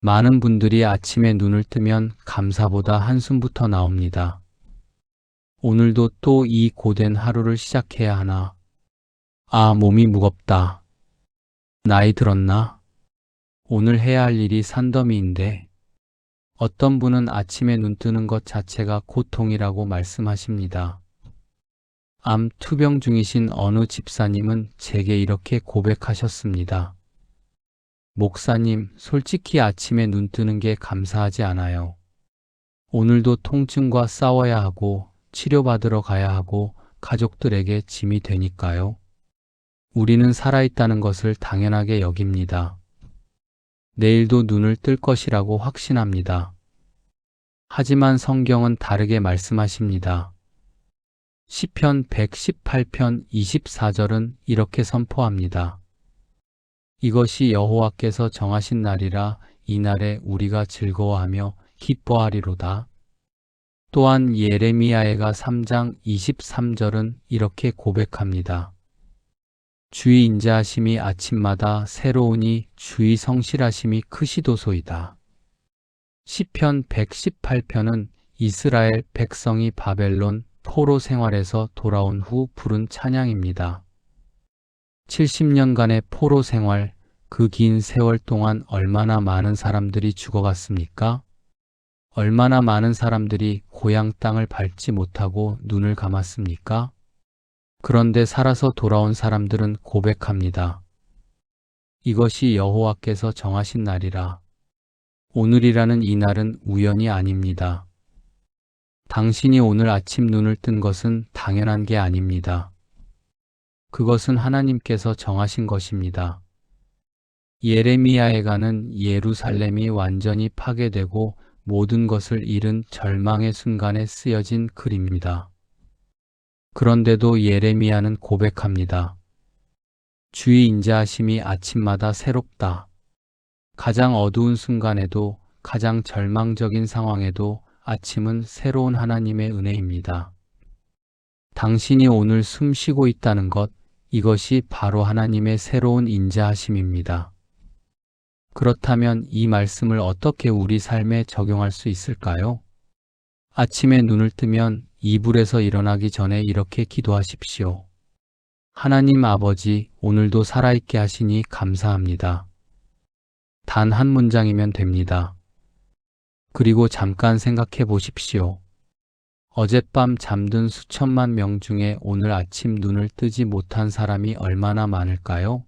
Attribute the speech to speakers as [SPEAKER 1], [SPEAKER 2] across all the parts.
[SPEAKER 1] 많은 분들이 아침에 눈을 뜨면 감사보다 한숨부터 나옵니다. 오늘도 또 이 고된 하루를 시작해야 하나? 아, 몸이 무겁다. 나이 들었나? 오늘 해야 할 일이 산더미인데. 어떤 분은 아침에 눈 뜨는 것 자체가 고통이라고 말씀하십니다. 암 투병 중이신 어느 집사님은 제게 이렇게 고백하셨습니다. 목사님, 솔직히 아침에 눈 뜨는 게 감사하지 않아요. 오늘도 통증과 싸워야 하고 치료받으러 가야 하고 가족들에게 짐이 되니까요. 우리는 살아있다는 것을 당연하게 여깁니다. 내일도 눈을 뜰 것이라고 확신합니다. 하지만 성경은 다르게 말씀하십니다. 시편 118편 24절은 이렇게 선포합니다. 이것이 여호와께서 정하신 날이라 이날에 우리가 즐거워하며 기뻐하리로다. 또한 예레미야애가 3장 23절은 이렇게 고백합니다. 주의 인자하심이 아침마다 새로우니 주의 성실하심이 크시도소이다. 시편 118편은 이스라엘 백성이 바벨론 포로 생활에서 돌아온 후 부른 찬양입니다. 70년간의 포로 생활, 그 긴 세월 동안 얼마나 많은 사람들이 죽어갔습니까? 얼마나 많은 사람들이 고향 땅을 밟지 못하고 눈을 감았습니까? 그런데 살아서 돌아온 사람들은 고백합니다. 이것이 여호와께서 정하신 날이라. 오늘이라는 이 날은 우연이 아닙니다. 당신이 오늘 아침 눈을 뜬 것은 당연한 게 아닙니다. 그것은 하나님께서 정하신 것입니다. 예레미야애가는 예루살렘이 완전히 파괴되고 모든 것을 잃은 절망의 순간에 쓰여진 글입니다. 그런데도 예레미야는 고백합니다. 주의 인자하심이 아침마다 새롭다. 가장 어두운 순간에도, 가장 절망적인 상황에도 아침은 새로운 하나님의 은혜입니다. 당신이 오늘 숨 쉬고 있다는 것, 이것이 바로 하나님의 새로운 인자하심입니다. 그렇다면 이 말씀을 어떻게 우리 삶에 적용할 수 있을까요? 아침에 눈을 뜨면 이불에서 일어나기 전에 이렇게 기도하십시오. 하나님 아버지, 오늘도 살아있게 하시니 감사합니다. 단 한 문장이면 됩니다. 그리고 잠깐 생각해 보십시오. 어젯밤 잠든 수천만 명 중에 오늘 아침 눈을 뜨지 못한 사람이 얼마나 많을까요?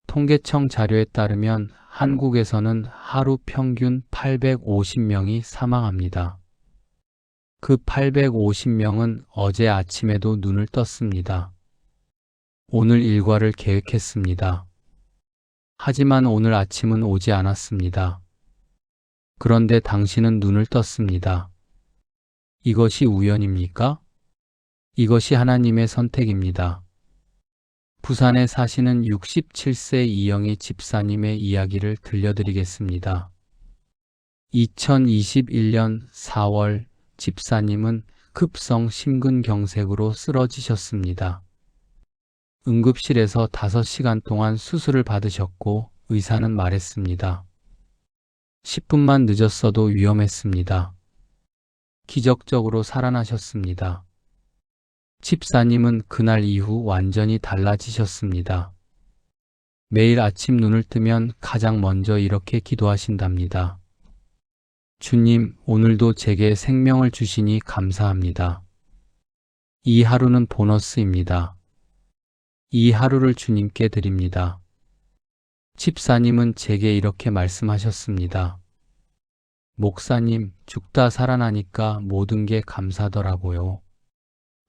[SPEAKER 1] 통계청 자료에 따르면 한국에서는 하루 평균 850명이 사망합니다. 그 850명은 어제 아침에도 눈을 떴습니다. 오늘 일과를 계획했습니다. 하지만 오늘 아침은 오지 않았습니다. 그런데 당신은 눈을 떴습니다. 이것이 우연입니까? 이것이 하나님의 선택입니다. 부산에 사시는 67세 이영희 집사님의 이야기를 들려드리겠습니다. 2021년 4월 집사님은 급성 심근경색으로 쓰러지셨습니다. 응급실에서 5시간 동안 수술을 받으셨고 의사는 말했습니다. 10분만 늦었어도 위험했습니다. 기적적으로 살아나셨습니다. 집사님은 그날 이후 완전히 달라지셨습니다. 매일 아침 눈을 뜨면 가장 먼저 이렇게 기도하신답니다. 주님, 오늘도 제게 생명을 주시니 감사합니다. 이 하루는 보너스입니다. 이 하루를 주님께 드립니다. 집사님은 제게 이렇게 말씀하셨습니다. 목사님, 죽다 살아나니까 모든 게 감사더라고요.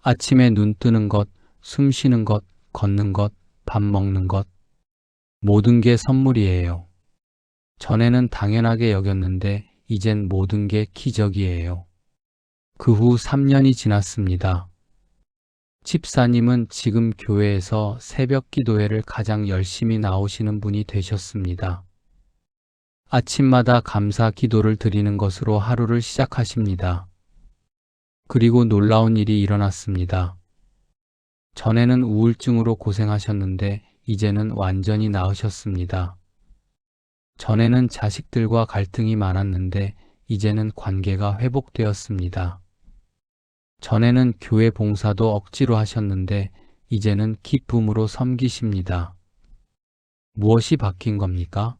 [SPEAKER 1] 아침에 눈 뜨는 것, 숨 쉬는 것, 걷는 것, 밥 먹는 것, 모든 게 선물이에요. 전에는 당연하게 여겼는데 이젠 모든 게 기적이에요. 그 후 3년이 지났습니다. 집사님은 지금 교회에서 새벽 기도회를 가장 열심히 나오시는 분이 되셨습니다. 아침마다 감사 기도를 드리는 것으로 하루를 시작하십니다. 그리고 놀라운 일이 일어났습니다. 전에는 우울증으로 고생하셨는데 이제는 완전히 나으셨습니다. 전에는 자식들과 갈등이 많았는데 이제는 관계가 회복되었습니다. 전에는 교회 봉사도 억지로 하셨는데 이제는 기쁨으로 섬기십니다. 무엇이 바뀐 겁니까?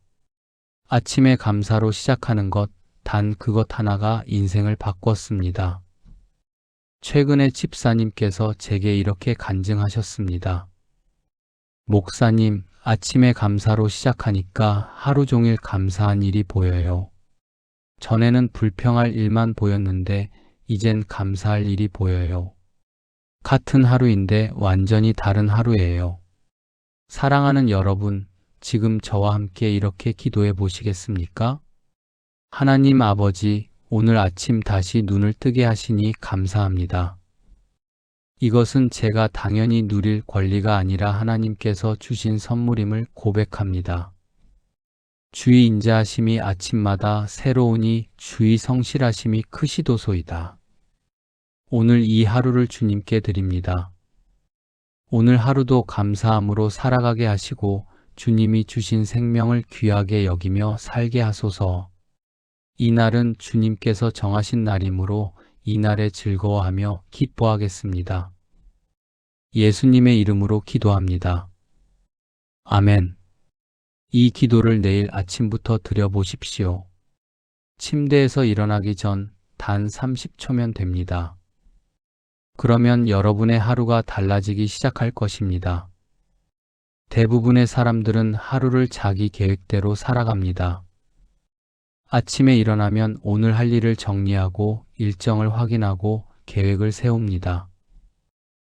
[SPEAKER 1] 아침에 감사로 시작하는 것, 단 그것 하나가 인생을 바꿨습니다. 최근에 집사님께서 제게 이렇게 간증하셨습니다. 목사님, 아침에 감사로 시작하니까 하루 종일 감사한 일이 보여요. 전에는 불평할 일만 보였는데 이젠 감사할 일이 보여요. 같은 하루인데 완전히 다른 하루예요. 사랑하는 여러분, 지금 저와 함께 이렇게 기도해 보시겠습니까? 하나님 아버지, 오늘 아침 다시 눈을 뜨게 하시니 감사합니다. 이것은 제가 당연히 누릴 권리가 아니라 하나님께서 주신 선물임을 고백합니다. 주의 인자하심이 아침마다 새로우니 주의 성실하심이 크시도소이다. 오늘 이 하루를 주님께 드립니다. 오늘 하루도 감사함으로 살아가게 하시고 주님이 주신 생명을 귀하게 여기며 살게 하소서. 이 날은 주님께서 정하신 날이므로 이 날에 즐거워하며 기뻐하겠습니다. 예수님의 이름으로 기도합니다. 아멘. 이 기도를 내일 아침부터 드려보십시오. 침대에서 일어나기 전 단 30초면 됩니다. 그러면 여러분의 하루가 달라지기 시작할 것입니다. 대부분의 사람들은 하루를 자기 계획대로 살아갑니다. 아침에 일어나면 오늘 할 일을 정리하고 일정을 확인하고 계획을 세웁니다.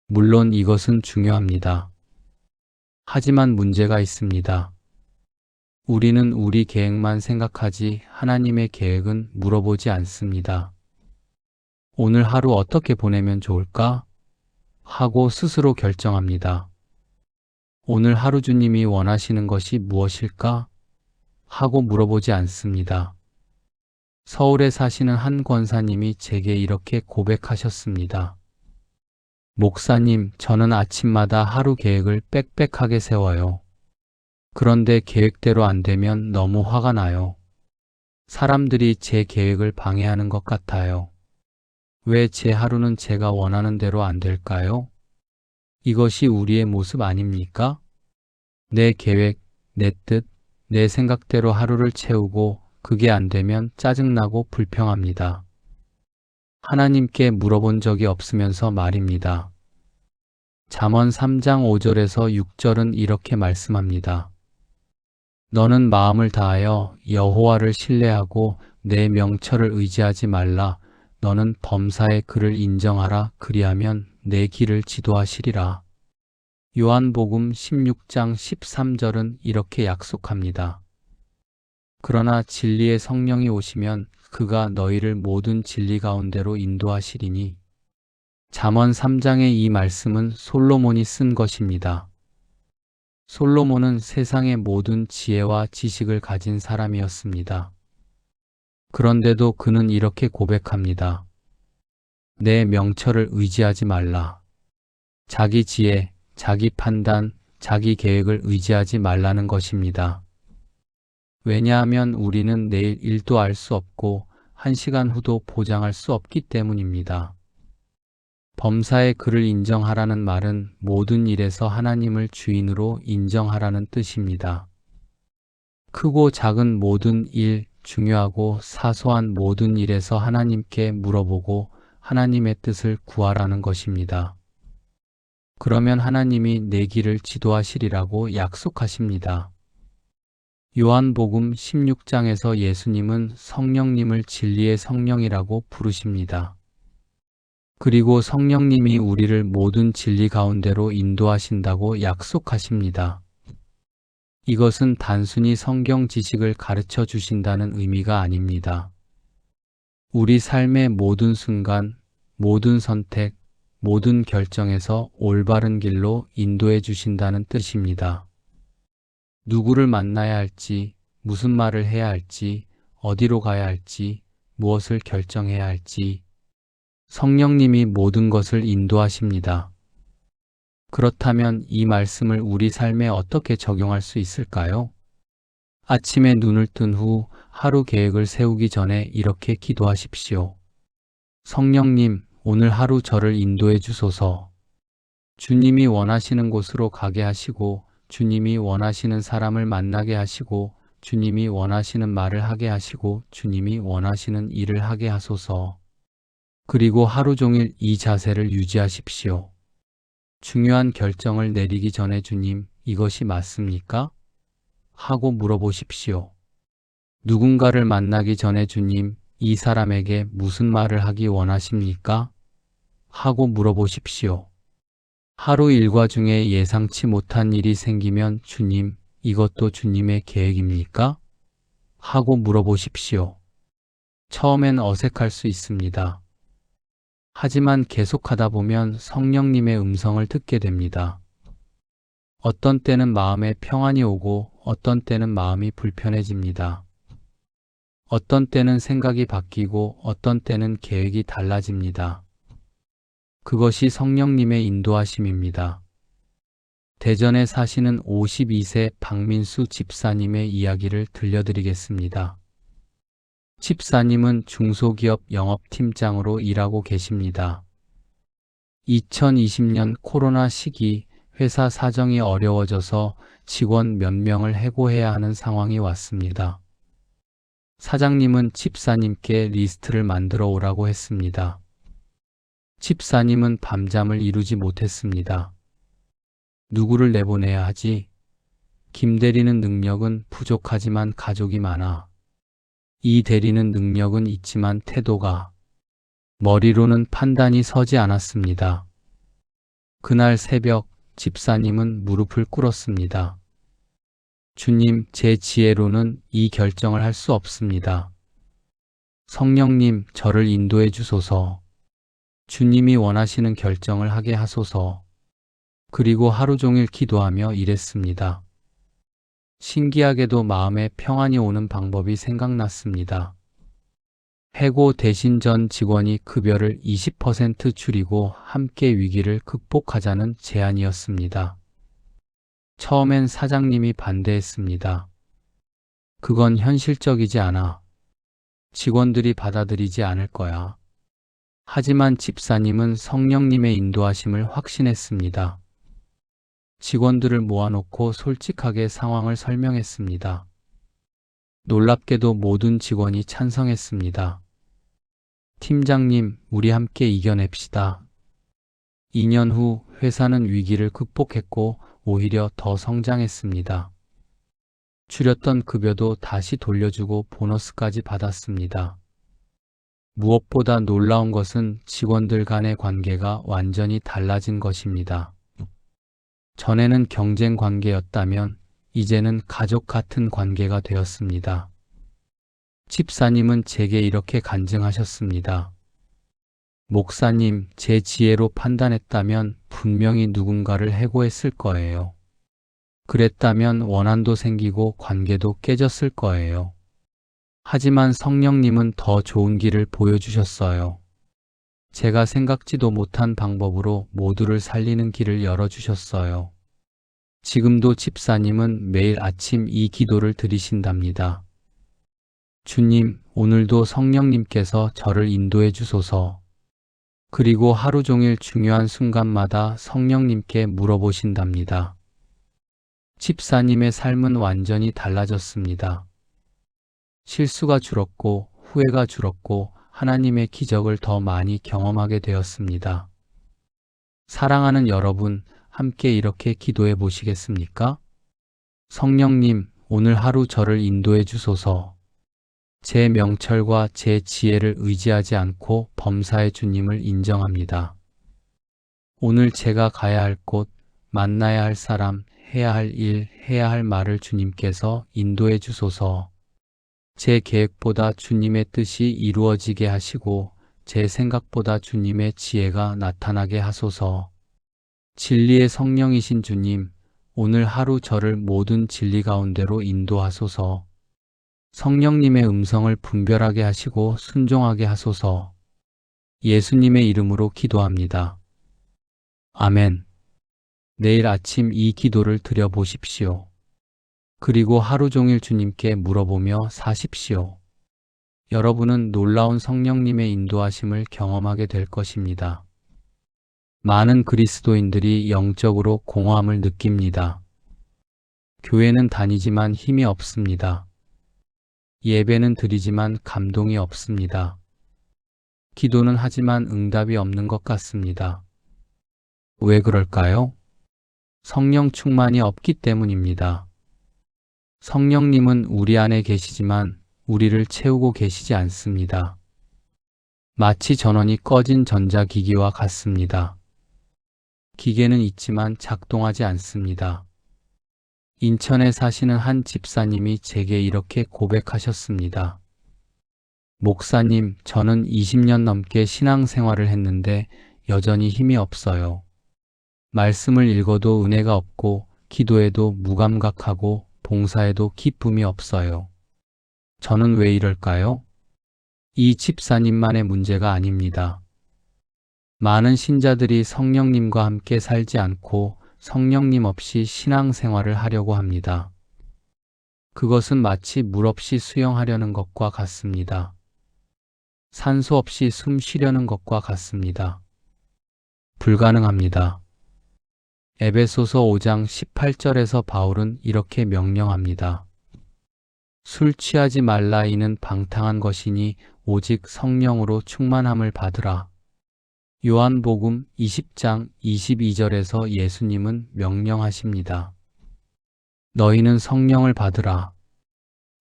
[SPEAKER 1] 물론 이것은 중요합니다. 하지만 문제가 있습니다. 우리는 우리 계획만 생각하지 하나님의 계획은 물어보지 않습니다. 오늘 하루 어떻게 보내면 좋을까? 하고 스스로 결정합니다. 오늘 하루 주님이 원하시는 것이 무엇일까? 하고 물어보지 않습니다. 서울에 사시는 한 권사님이 제게 이렇게 고백하셨습니다. 목사님, 저는 아침마다 하루 계획을 빽빽하게 세워요. 그런데 계획대로 안 되면 너무 화가 나요. 사람들이 제 계획을 방해하는 것 같아요. 왜 제 하루는 제가 원하는 대로 안 될까요? 이것이 우리의 모습 아닙니까? 내 계획, 내 뜻, 내 생각대로 하루를 채우고 그게 안 되면 짜증나고 불평합니다. 하나님께 물어본 적이 없으면서 말입니다. 잠언 3장 5절에서 6절은 이렇게 말씀합니다. 너는 마음을 다하여 여호와를 신뢰하고 내 명철을 의지하지 말라. 너는 범사의 그를 인정하라. 그리하면 내 길을 지도하시리라. 요한복음 16장 13절은 이렇게 약속합니다. 그러나 진리의 성령이 오시면 그가 너희를 모든 진리 가운데로 인도하시리니. 잠언 3장의 이 말씀은 솔로몬이 쓴 것입니다. 솔로몬은 세상의 모든 지혜와 지식을 가진 사람이었습니다. 그런데도 그는 이렇게 고백합니다. 내 명철을 의지하지 말라. 자기 지혜, 자기 판단, 자기 계획을 의지하지 말라는 것입니다. 왜냐하면 우리는 내일 일도 알 수 없고 1시간 후도 보장할 수 없기 때문입니다. 범사의 그를 인정하라는 말은 모든 일에서 하나님을 주인으로 인정하라는 뜻입니다. 크고 작은 모든 일, 중요하고 사소한 모든 일에서 하나님께 물어보고 하나님의 뜻을 구하라는 것입니다. 그러면 하나님이 내 길을 지도하시리라고 약속하십니다. 요한복음 16장에서 예수님은 성령님을 진리의 성령이라고 부르십니다. 그리고 성령님이 우리를 모든 진리 가운데로 인도하신다고 약속하십니다. 이것은 단순히 성경 지식을 가르쳐 주신다는 의미가 아닙니다. 우리 삶의 모든 순간, 모든 선택, 모든 결정에서 올바른 길로 인도해 주신다는 뜻입니다. 누구를 만나야 할지, 무슨 말을 해야 할지, 어디로 가야 할지, 무엇을 결정해야 할지, 성령님이 모든 것을 인도하십니다. 그렇다면 이 말씀을 우리 삶에 어떻게 적용할 수 있을까요? 아침에 눈을 뜬 후 하루 계획을 세우기 전에 이렇게 기도하십시오. 성령님, 오늘 하루 저를 인도해 주소서. 주님이 원하시는 곳으로 가게 하시고, 주님이 원하시는 사람을 만나게 하시고, 주님이 원하시는 말을 하게 하시고, 주님이 원하시는 일을 하게 하소서. 그리고 하루 종일 이 자세를 유지하십시오. 중요한 결정을 내리기 전에 주님, 이것이 맞습니까? 하고 물어보십시오. 누군가를 만나기 전에 주님, 이 사람에게 무슨 말을 하기 원하십니까? 하고 물어보십시오. 하루 일과 중에 예상치 못한 일이 생기면 주님, 이것도 주님의 계획입니까? 하고 물어보십시오. 처음엔 어색할 수 있습니다. 하지만 계속하다 보면 성령님의 음성을 듣게 됩니다. 어떤 때는 마음에 평안이 오고 어떤 때는 마음이 불편해집니다. 어떤 때는 생각이 바뀌고 어떤 때는 계획이 달라집니다. 그것이 성령님의 인도하심입니다. 대전에 사시는 52세 박민수 집사님의 이야기를 들려드리겠습니다. 집사님은 중소기업 영업팀장으로 일하고 계십니다. 2020년 코로나 시기 회사 사정이 어려워져서 직원 몇 명을 해고해야 하는 상황이 왔습니다. 사장님은 집사님께 리스트를 만들어 오라고 했습니다. 집사님은 밤잠을 이루지 못했습니다. 누구를 내보내야 하지? 김 대리는 능력은 부족하지만 가족이 많아. 이 대리는 능력은 있지만 태도가. 머리로는 판단이 서지 않았습니다. 그날 새벽 집사님은 무릎을 꿇었습니다. 주님, 제 지혜로는 이 결정을 할 수 없습니다. 성령님, 저를 인도해 주소서. 주님이 원하시는 결정을 하게 하소서. 그리고 하루 종일 기도하며 일했습니다. 신기하게도 마음에 평안이 오는 방법이 생각났습니다. 해고 대신 전 직원이 급여를 20% 줄이고 함께 위기를 극복하자는 제안이었습니다. 처음엔 사장님이 반대했습니다. 그건 현실적이지 않아. 직원들이 받아들이지 않을 거야. 하지만 집사님은 성령님의 인도하심을 확신했습니다. 직원들을 모아놓고 솔직하게 상황을 설명했습니다. 놀랍게도 모든 직원이 찬성했습니다. 팀장님, 우리 함께 이겨냅시다. 2년 후 회사는 위기를 극복했고 오히려 더 성장했습니다. 줄였던 급여도 다시 돌려주고 보너스까지 받았습니다. 무엇보다 놀라운 것은 직원들 간의 관계가 완전히 달라진 것입니다. 전에는 경쟁 관계였다면 이제는 가족 같은 관계가 되었습니다. 집사님은 제게 이렇게 간증하셨습니다. 목사님, 제 지혜로 판단했다면 분명히 누군가를 해고했을 거예요. 그랬다면 원한도 생기고 관계도 깨졌을 거예요. 하지만 성령님은 더 좋은 길을 보여주셨어요. 제가 생각지도 못한 방법으로 모두를 살리는 길을 열어주셨어요. 지금도 집사님은 매일 아침 이 기도를 드리신답니다. 주님, 오늘도 성령님께서 저를 인도해 주소서. 그리고 하루 종일 중요한 순간마다 성령님께 물어보신답니다. 집사님의 삶은 완전히 달라졌습니다. 실수가 줄었고 후회가 줄었고 하나님의 기적을 더 많이 경험하게 되었습니다. 사랑하는 여러분, 함께 이렇게 기도해 보시겠습니까? 성령님, 오늘 하루 저를 인도해 주소서. 제 명철과 제 지혜를 의지하지 않고 범사의 주님을 인정합니다. 오늘 제가 가야 할 곳, 만나야 할 사람, 해야 할 일, 해야 할 말을 주님께서 인도해 주소서. 제 계획보다 주님의 뜻이 이루어지게 하시고 제 생각보다 주님의 지혜가 나타나게 하소서. 진리의 성령이신 주님, 오늘 하루 저를 모든 진리 가운데로 인도하소서. 성령님의 음성을 분별하게 하시고 순종하게 하소서. 예수님의 이름으로 기도합니다. 아멘. 내일 아침 이 기도를 드려보십시오. 그리고 하루 종일 주님께 물어보며 사십시오. 여러분은 놀라운 성령님의 인도하심을 경험하게 될 것입니다. 많은 그리스도인들이 영적으로 공허함을 느낍니다. 교회는 다니지만 힘이 없습니다. 예배는 드리지만 감동이 없습니다. 기도는 하지만 응답이 없는 것 같습니다. 왜 그럴까요? 성령 충만이 없기 때문입니다. 성령님은 우리 안에 계시지만 우리를 채우고 계시지 않습니다. 마치 전원이 꺼진 전자기기와 같습니다. 기계는 있지만 작동하지 않습니다. 인천에 사시는 한 집사님이 제게 이렇게 고백하셨습니다. 목사님, 저는 20년 넘게 신앙생활을 했는데 여전히 힘이 없어요. 말씀을 읽어도 은혜가 없고 기도해도 무감각하고 봉사에도 기쁨이 없어요. 저는 왜 이럴까요? 이 집사님만의 문제가 아닙니다. 많은 신자들이 성령님과 함께 살지 않고 성령님 없이 신앙생활을 하려고 합니다. 그것은 마치 물 없이 수영하려는 것과 같습니다. 산소 없이 숨 쉬려는 것과 같습니다. 불가능합니다. 에베소서 5장 18절에서 바울은 이렇게 명령합니다. 술 취하지 말라 이는 방탕한 것이니 오직 성령으로 충만함을 받으라. 요한복음 20장 22절에서 예수님은 명령하십니다. 너희는 성령을 받으라.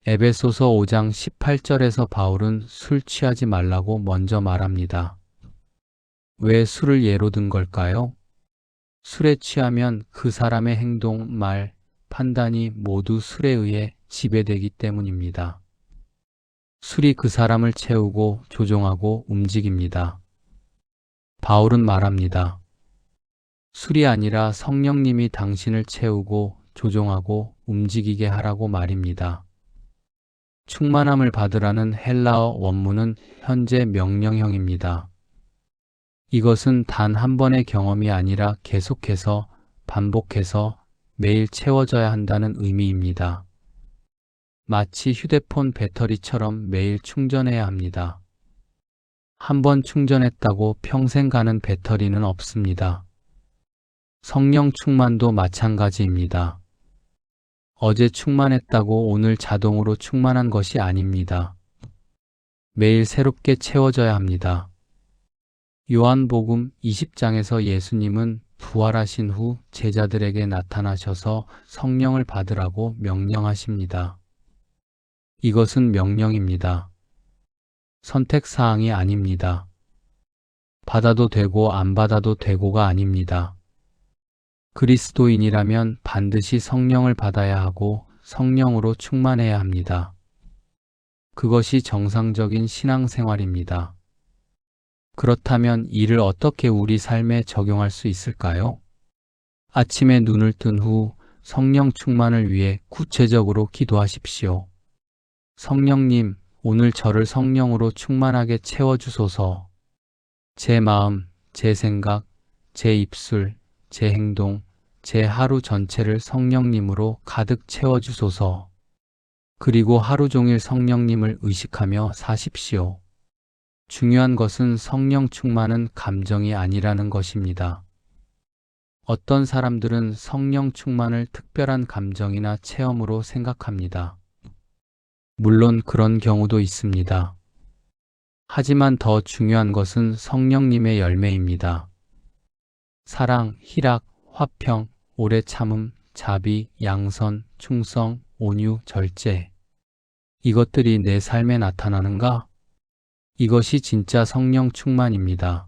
[SPEAKER 1] 에베소서 5장 18절에서 바울은 술 취하지 말라고 먼저 말합니다. 왜 술을 예로 든 걸까요? 술에 취하면 그 사람의 행동, 말, 판단이 모두 술에 의해 지배되기 때문입니다. 술이 그 사람을 채우고 조종하고 움직입니다. 바울은 말합니다. 술이 아니라 성령님이 당신을 채우고 조종하고 움직이게 하라고 말입니다. 충만함을 받으라는 헬라어 원문은 현재 명령형입니다. 이것은 단 한 번의 경험이 아니라 계속해서 반복해서 매일 채워져야 한다는 의미입니다. 마치 휴대폰 배터리처럼 매일 충전해야 합니다. 한 번 충전했다고 평생 가는 배터리는 없습니다. 성령 충만도 마찬가지입니다. 어제 충만했다고 오늘 자동으로 충만한 것이 아닙니다. 매일 새롭게 채워져야 합니다. 요한복음 20장에서 예수님은 부활하신 후 제자들에게 나타나셔서 성령을 받으라고 명령하십니다. 이것은 명령입니다. 선택사항이 아닙니다. 받아도 되고 안 받아도 되고가 아닙니다. 그리스도인이라면 반드시 성령을 받아야 하고 성령으로 충만해야 합니다. 그것이 정상적인 신앙생활입니다. 그렇다면 이를 어떻게 우리 삶에 적용할 수 있을까요? 아침에 눈을 뜬 후 성령 충만을 위해 구체적으로 기도하십시오. 성령님, 오늘 저를 성령으로 충만하게 채워주소서. 제 마음, 제 생각, 제 입술, 제 행동, 제 하루 전체를 성령님으로 가득 채워주소서. 그리고 하루 종일 성령님을 의식하며 사십시오. 중요한 것은 성령 충만은 감정이 아니라는 것입니다. 어떤 사람들은 성령 충만을 특별한 감정이나 체험으로 생각합니다. 물론 그런 경우도 있습니다. 하지만 더 중요한 것은 성령님의 열매입니다. 사랑, 희락, 화평, 오래 참음, 자비, 양선, 충성, 온유, 절제. 이것들이 내 삶에 나타나는가? 이것이 진짜 성령 충만입니다.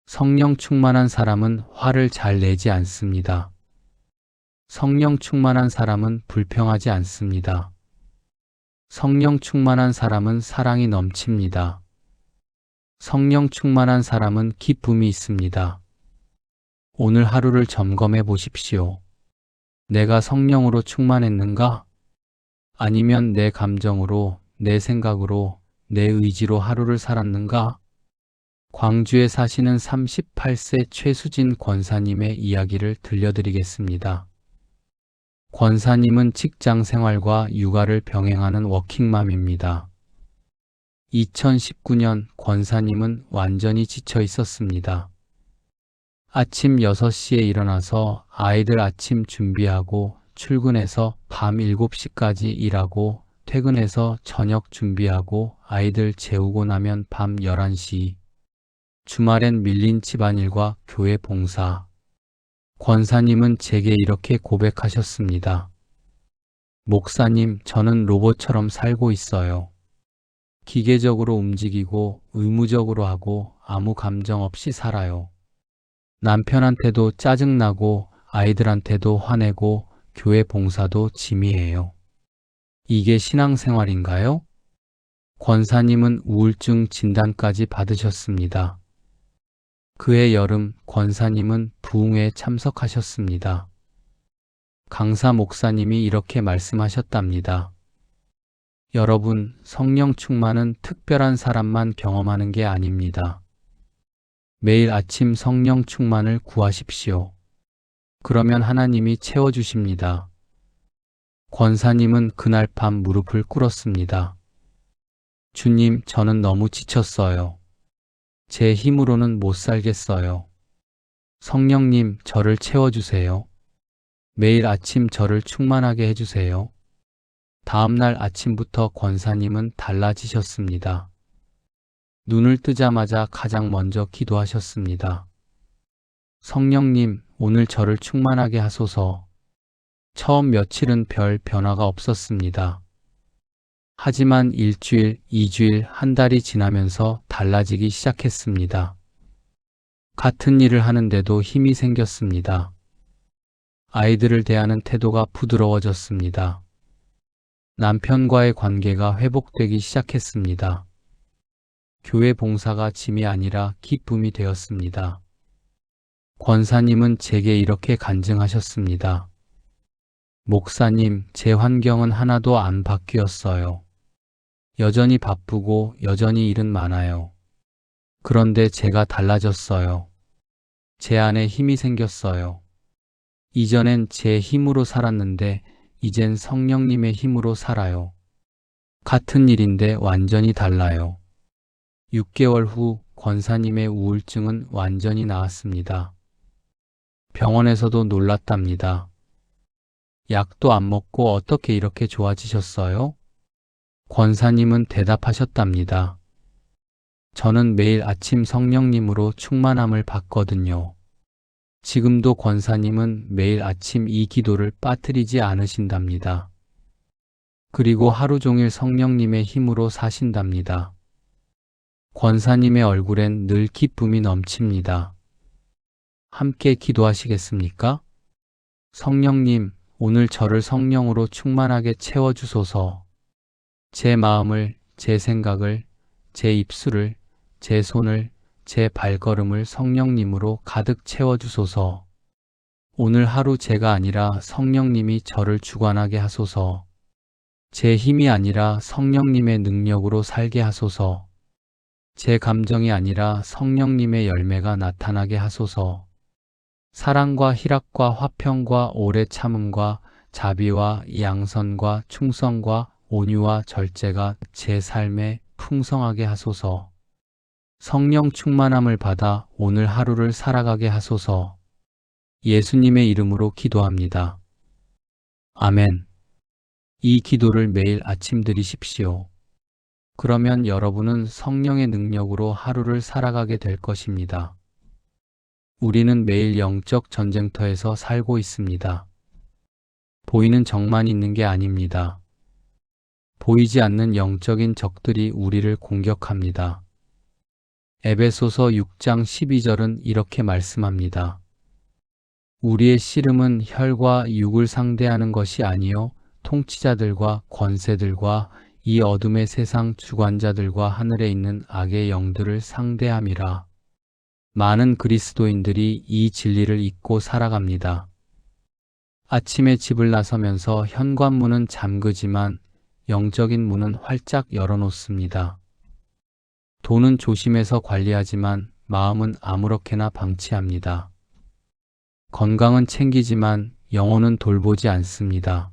[SPEAKER 1] 성령 충만한 사람은 화를 잘 내지 않습니다. 성령 충만한 사람은 불평하지 않습니다. 성령 충만한 사람은 사랑이 넘칩니다. 성령 충만한 사람은 기쁨이 있습니다. 오늘 하루를 점검해 보십시오. 내가 성령으로 충만했는가? 아니면 내 감정으로, 내 생각으로, 내 의지로 하루를 살았는가? 광주에 사시는 38세 최수진 권사님의 이야기를 들려드리겠습니다. 권사님은 직장 생활과 육아를 병행하는 워킹맘입니다. 2019년 권사님은 완전히 지쳐 있었습니다. 아침 6시에 일어나서 아이들 아침 준비하고 출근해서 밤 7시까지 일하고 퇴근해서 저녁 준비하고 아이들 재우고 나면 밤 11시. 주말엔 밀린 집안일과 교회 봉사. 권사님은 제게 이렇게 고백하셨습니다. 목사님, 저는 로봇처럼 살고 있어요. 기계적으로 움직이고 의무적으로 하고 아무 감정 없이 살아요. 남편한테도 짜증나고 아이들한테도 화내고 교회 봉사도 지미해요. 이게 신앙생활인가요? 권사님은 우울증 진단까지 받으셨습니다. 그해 여름 권사님은 부흥회에 참석하셨습니다. 강사 목사님이 이렇게 말씀하셨답니다. 여러분, 성령 충만은 특별한 사람만 경험하는 게 아닙니다. 매일 아침 성령 충만을 구하십시오. 그러면 하나님이 채워주십니다. 권사님은 그날 밤 무릎을 꿇었습니다. 주님, 저는 너무 지쳤어요. 제 힘으로는 못 살겠어요. 성령님, 저를 채워주세요. 매일 아침 저를 충만하게 해주세요. 다음날 아침부터 권사님은 달라지셨습니다. 눈을 뜨자마자 가장 먼저 기도하셨습니다. 성령님, 오늘 저를 충만하게 하소서. 처음 며칠은 별 변화가 없었습니다. 하지만 일주일, 2주일, 한 달이 지나면서 달라지기 시작했습니다. 같은 일을 하는데도 힘이 생겼습니다. 아이들을 대하는 태도가 부드러워졌습니다. 남편과의 관계가 회복되기 시작했습니다. 교회 봉사가 짐이 아니라 기쁨이 되었습니다. 권사님은 제게 이렇게 간증하셨습니다. 목사님, 제 환경은 하나도 안 바뀌었어요. 여전히 바쁘고 여전히 일은 많아요. 그런데 제가 달라졌어요. 제 안에 힘이 생겼어요. 이전엔 제 힘으로 살았는데 이젠 성령님의 힘으로 살아요. 같은 일인데 완전히 달라요. 6개월 후 권사님의 우울증은 완전히 나았습니다. 병원에서도 놀랐답니다. 약도 안 먹고 어떻게 이렇게 좋아지셨어요? 권사님은 대답하셨답니다. 저는 매일 아침 성령님으로 충만함을 받거든요. 지금도 권사님은 매일 아침 이 기도를 빠뜨리지 않으신답니다. 그리고 하루 종일 성령님의 힘으로 사신답니다. 권사님의 얼굴엔 늘 기쁨이 넘칩니다. 함께 기도하시겠습니까? 성령님, 오늘 저를 성령으로 충만하게 채워주소서. 제 마음을, 제 생각을, 제 입술을, 제 손을, 제 발걸음을 성령님으로 가득 채워주소서. 오늘 하루 제가 아니라 성령님이 저를 주관하게 하소서. 제 힘이 아니라 성령님의 능력으로 살게 하소서. 제 감정이 아니라 성령님의 열매가 나타나게 하소서. 사랑과 희락과 화평과 오래 참음과 자비와 양선과 충성과 온유와 절제가 제 삶에 풍성하게 하소서. 성령 충만함을 받아 오늘 하루를 살아가게 하소서. 예수님의 이름으로 기도합니다. 아멘. 이 기도를 매일 아침 드리십시오. 그러면 여러분은 성령의 능력으로 하루를 살아가게 될 것입니다. 우리는 매일 영적 전쟁터에서 살고 있습니다. 보이는 적만 있는 게 아닙니다. 보이지 않는 영적인 적들이 우리를 공격합니다. 에베소서 6장 12절은 이렇게 말씀합니다. 우리의 씨름은 혈과 육을 상대하는 것이 아니요 통치자들과 권세들과 이 어둠의 세상 주관자들과 하늘에 있는 악의 영들을 상대함이라. 많은 그리스도인들이 이 진리를 잊고 살아갑니다. 아침에 집을 나서면서 현관문은 잠그지만 영적인 문은 활짝 열어놓습니다. 돈은 조심해서 관리하지만 마음은 아무렇게나 방치합니다. 건강은 챙기지만 영혼은 돌보지 않습니다.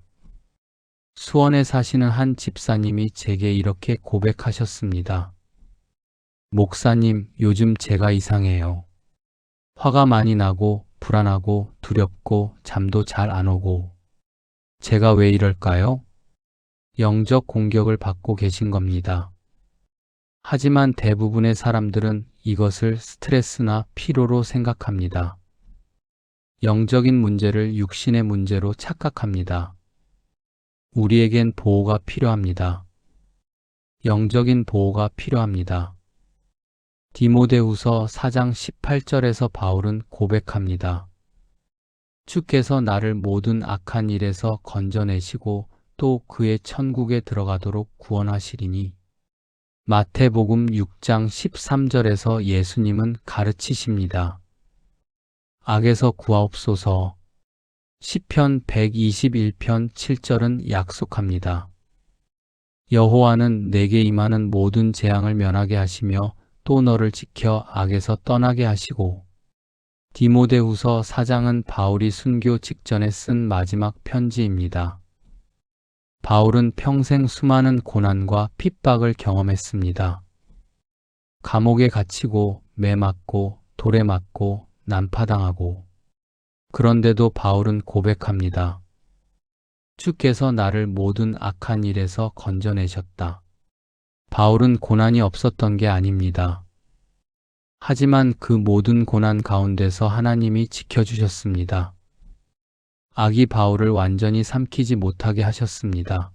[SPEAKER 1] 수원에 사시는 한 집사님이 제게 이렇게 고백하셨습니다. 목사님, 요즘 제가 이상해요. 화가 많이 나고 불안하고 두렵고 잠도 잘 안 오고. 제가 왜 이럴까요? 영적 공격을 받고 계신 겁니다. 하지만 대부분의 사람들은 이것을 스트레스나 피로로 생각합니다. 영적인 문제를 육신의 문제로 착각합니다. 우리에겐 보호가 필요합니다. 영적인 보호가 필요합니다. 디모데후서 4장 18절에서 바울은 고백합니다. 주께서 나를 모든 악한 일에서 건져내시고 또 그의 천국에 들어가도록 구원하시리니. 마태복음 6장 13절에서 예수님은 가르치십니다. 악에서 구하옵소서. 시편 121편 7절은 약속합니다. 여호와는 내게 임하는 모든 재앙을 면하게 하시며 또 너를 지켜 악에서 떠나게 하시고. 디모데후서 4장은 바울이 순교 직전에 쓴 마지막 편지입니다. 바울은 평생 수많은 고난과 핍박을 경험했습니다. 감옥에 갇히고 매 맞고 돌에 맞고 난파당하고. 그런데도 바울은 고백합니다. 주께서 나를 모든 악한 일에서 건져내셨다. 바울은 고난이 없었던 게 아닙니다. 하지만 그 모든 고난 가운데서 하나님이 지켜주셨습니다. 악이 바울을 완전히 삼키지 못하게 하셨습니다.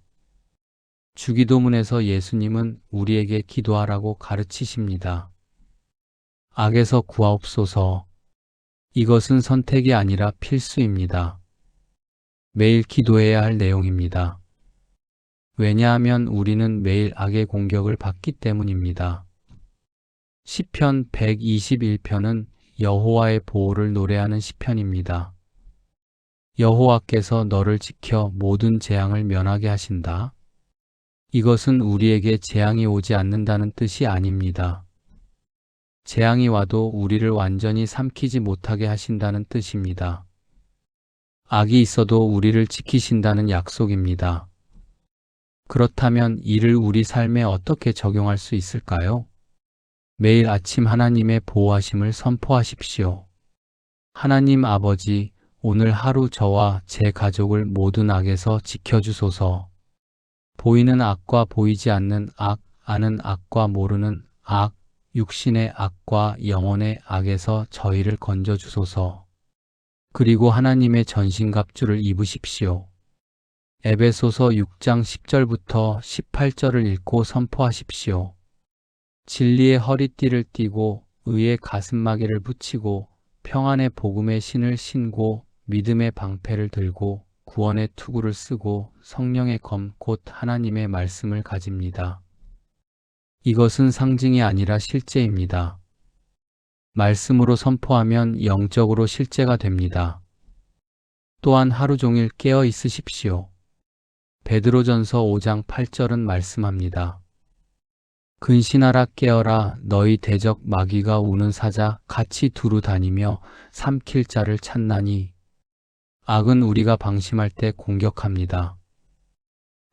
[SPEAKER 1] 주기도문에서 예수님은 우리에게 기도하라고 가르치십니다. 악에서 구하옵소서. 이것은 선택이 아니라 필수입니다. 매일 기도해야 할 내용입니다. 왜냐하면 우리는 매일 악의 공격을 받기 때문입니다. 시편 121편은 여호와의 보호를 노래하는 시편입니다. 여호와께서 너를 지켜 모든 재앙을 면하게 하신다. 이것은 우리에게 재앙이 오지 않는다는 뜻이 아닙니다. 재앙이 와도 우리를 완전히 삼키지 못하게 하신다는 뜻입니다. 악이 있어도 우리를 지키신다는 약속입니다. 그렇다면 이를 우리 삶에 어떻게 적용할 수 있을까요? 매일 아침 하나님의 보호하심을 선포하십시오. 하나님 아버지, 오늘 하루 저와 제 가족을 모든 악에서 지켜주소서. 보이는 악과 보이지 않는 악, 아는 악과 모르는 악, 육신의 악과 영혼의 악에서 저희를 건져주소서. 그리고 하나님의 전신갑주를 입으십시오. 에베소서 6장 10절부터 18절을 읽고 선포하십시오. 진리의 허리띠를 띠고 의의 가슴마개를 붙이고 평안의 복음의 신을 신고 믿음의 방패를 들고 구원의 투구를 쓰고 성령의 검 곧 하나님의 말씀을 가집니다. 이것은 상징이 아니라 실제입니다. 말씀으로 선포하면 영적으로 실제가 됩니다. 또한 하루 종일 깨어 있으십시오. 베드로전서 5장 8절은 말씀합니다. 근신하라 깨어라 너희 대적 마귀가 우는 사자 같이 두루 다니며 삼킬 자를 찾나니. 악은 우리가 방심할 때 공격합니다.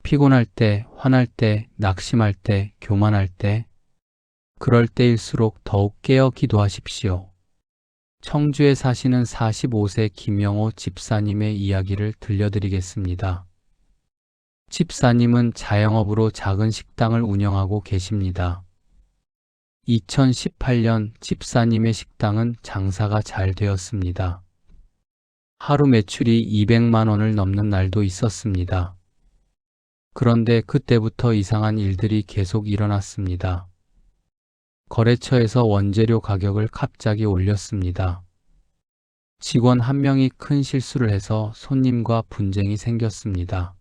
[SPEAKER 1] 피곤할 때, 화날 때, 낙심할 때, 교만할 때, 그럴 때일수록 더욱 깨어 기도하십시오. 청주에 사시는 45세 김영호 집사님의 이야기를 들려드리겠습니다. 집사님은 자영업으로 작은 식당을 운영하고 계십니다. 2018년 집사님의 식당은 장사가 잘 되었습니다. 하루 매출이 200만 원을 넘는 날도 있었습니다. 그런데 그때부터 이상한 일들이 계속 일어났습니다. 거래처에서 원재료 가격을 갑자기 올렸습니다. 직원 한 명이 큰 실수를 해서 손님과 분쟁이 생겼습니다.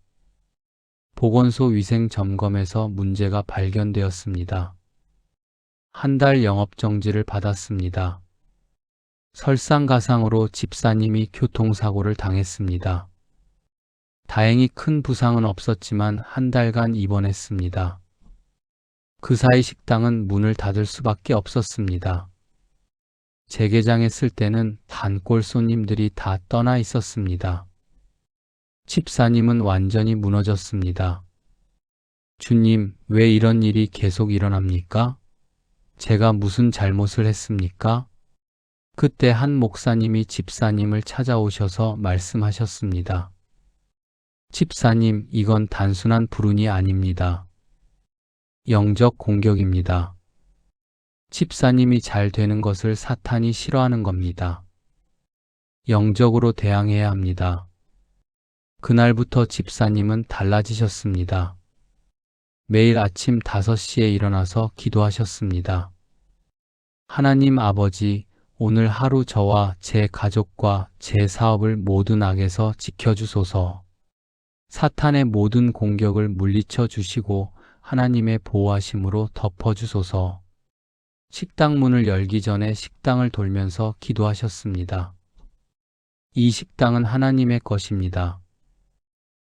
[SPEAKER 1] 보건소 위생 점검에서 문제가 발견되었습니다. 한 달 영업정지를 받았습니다. 설상가상으로 집사님이 교통사고를 당했습니다. 다행히 큰 부상은 없었지만 한 달간 입원했습니다. 그 사이 식당은 문을 닫을 수밖에 없었습니다. 재개장했을 때는 단골 손님들이 다 떠나 있었습니다. 집사님은 완전히 무너졌습니다. 주님, 왜 이런 일이 계속 일어납니까? 제가 무슨 잘못을 했습니까? 그때 한 목사님이 집사님을 찾아오셔서 말씀하셨습니다. 집사님, 이건 단순한 불운이 아닙니다. 영적 공격입니다. 집사님이 잘 되는 것을 사탄이 싫어하는 겁니다. 영적으로 대항해야 합니다. 그날부터 집사님은 달라지셨습니다. 매일 아침 5시에 일어나서 기도하셨습니다. 하나님 아버지, 오늘 하루 저와 제 가족과 제 사업을 모든 악에서 지켜주소서. 사탄의 모든 공격을 물리쳐 주시고 하나님의 보호하심으로 덮어주소서. 식당 문을 열기 전에 식당을 돌면서 기도하셨습니다. 이 식당은 하나님의 것입니다.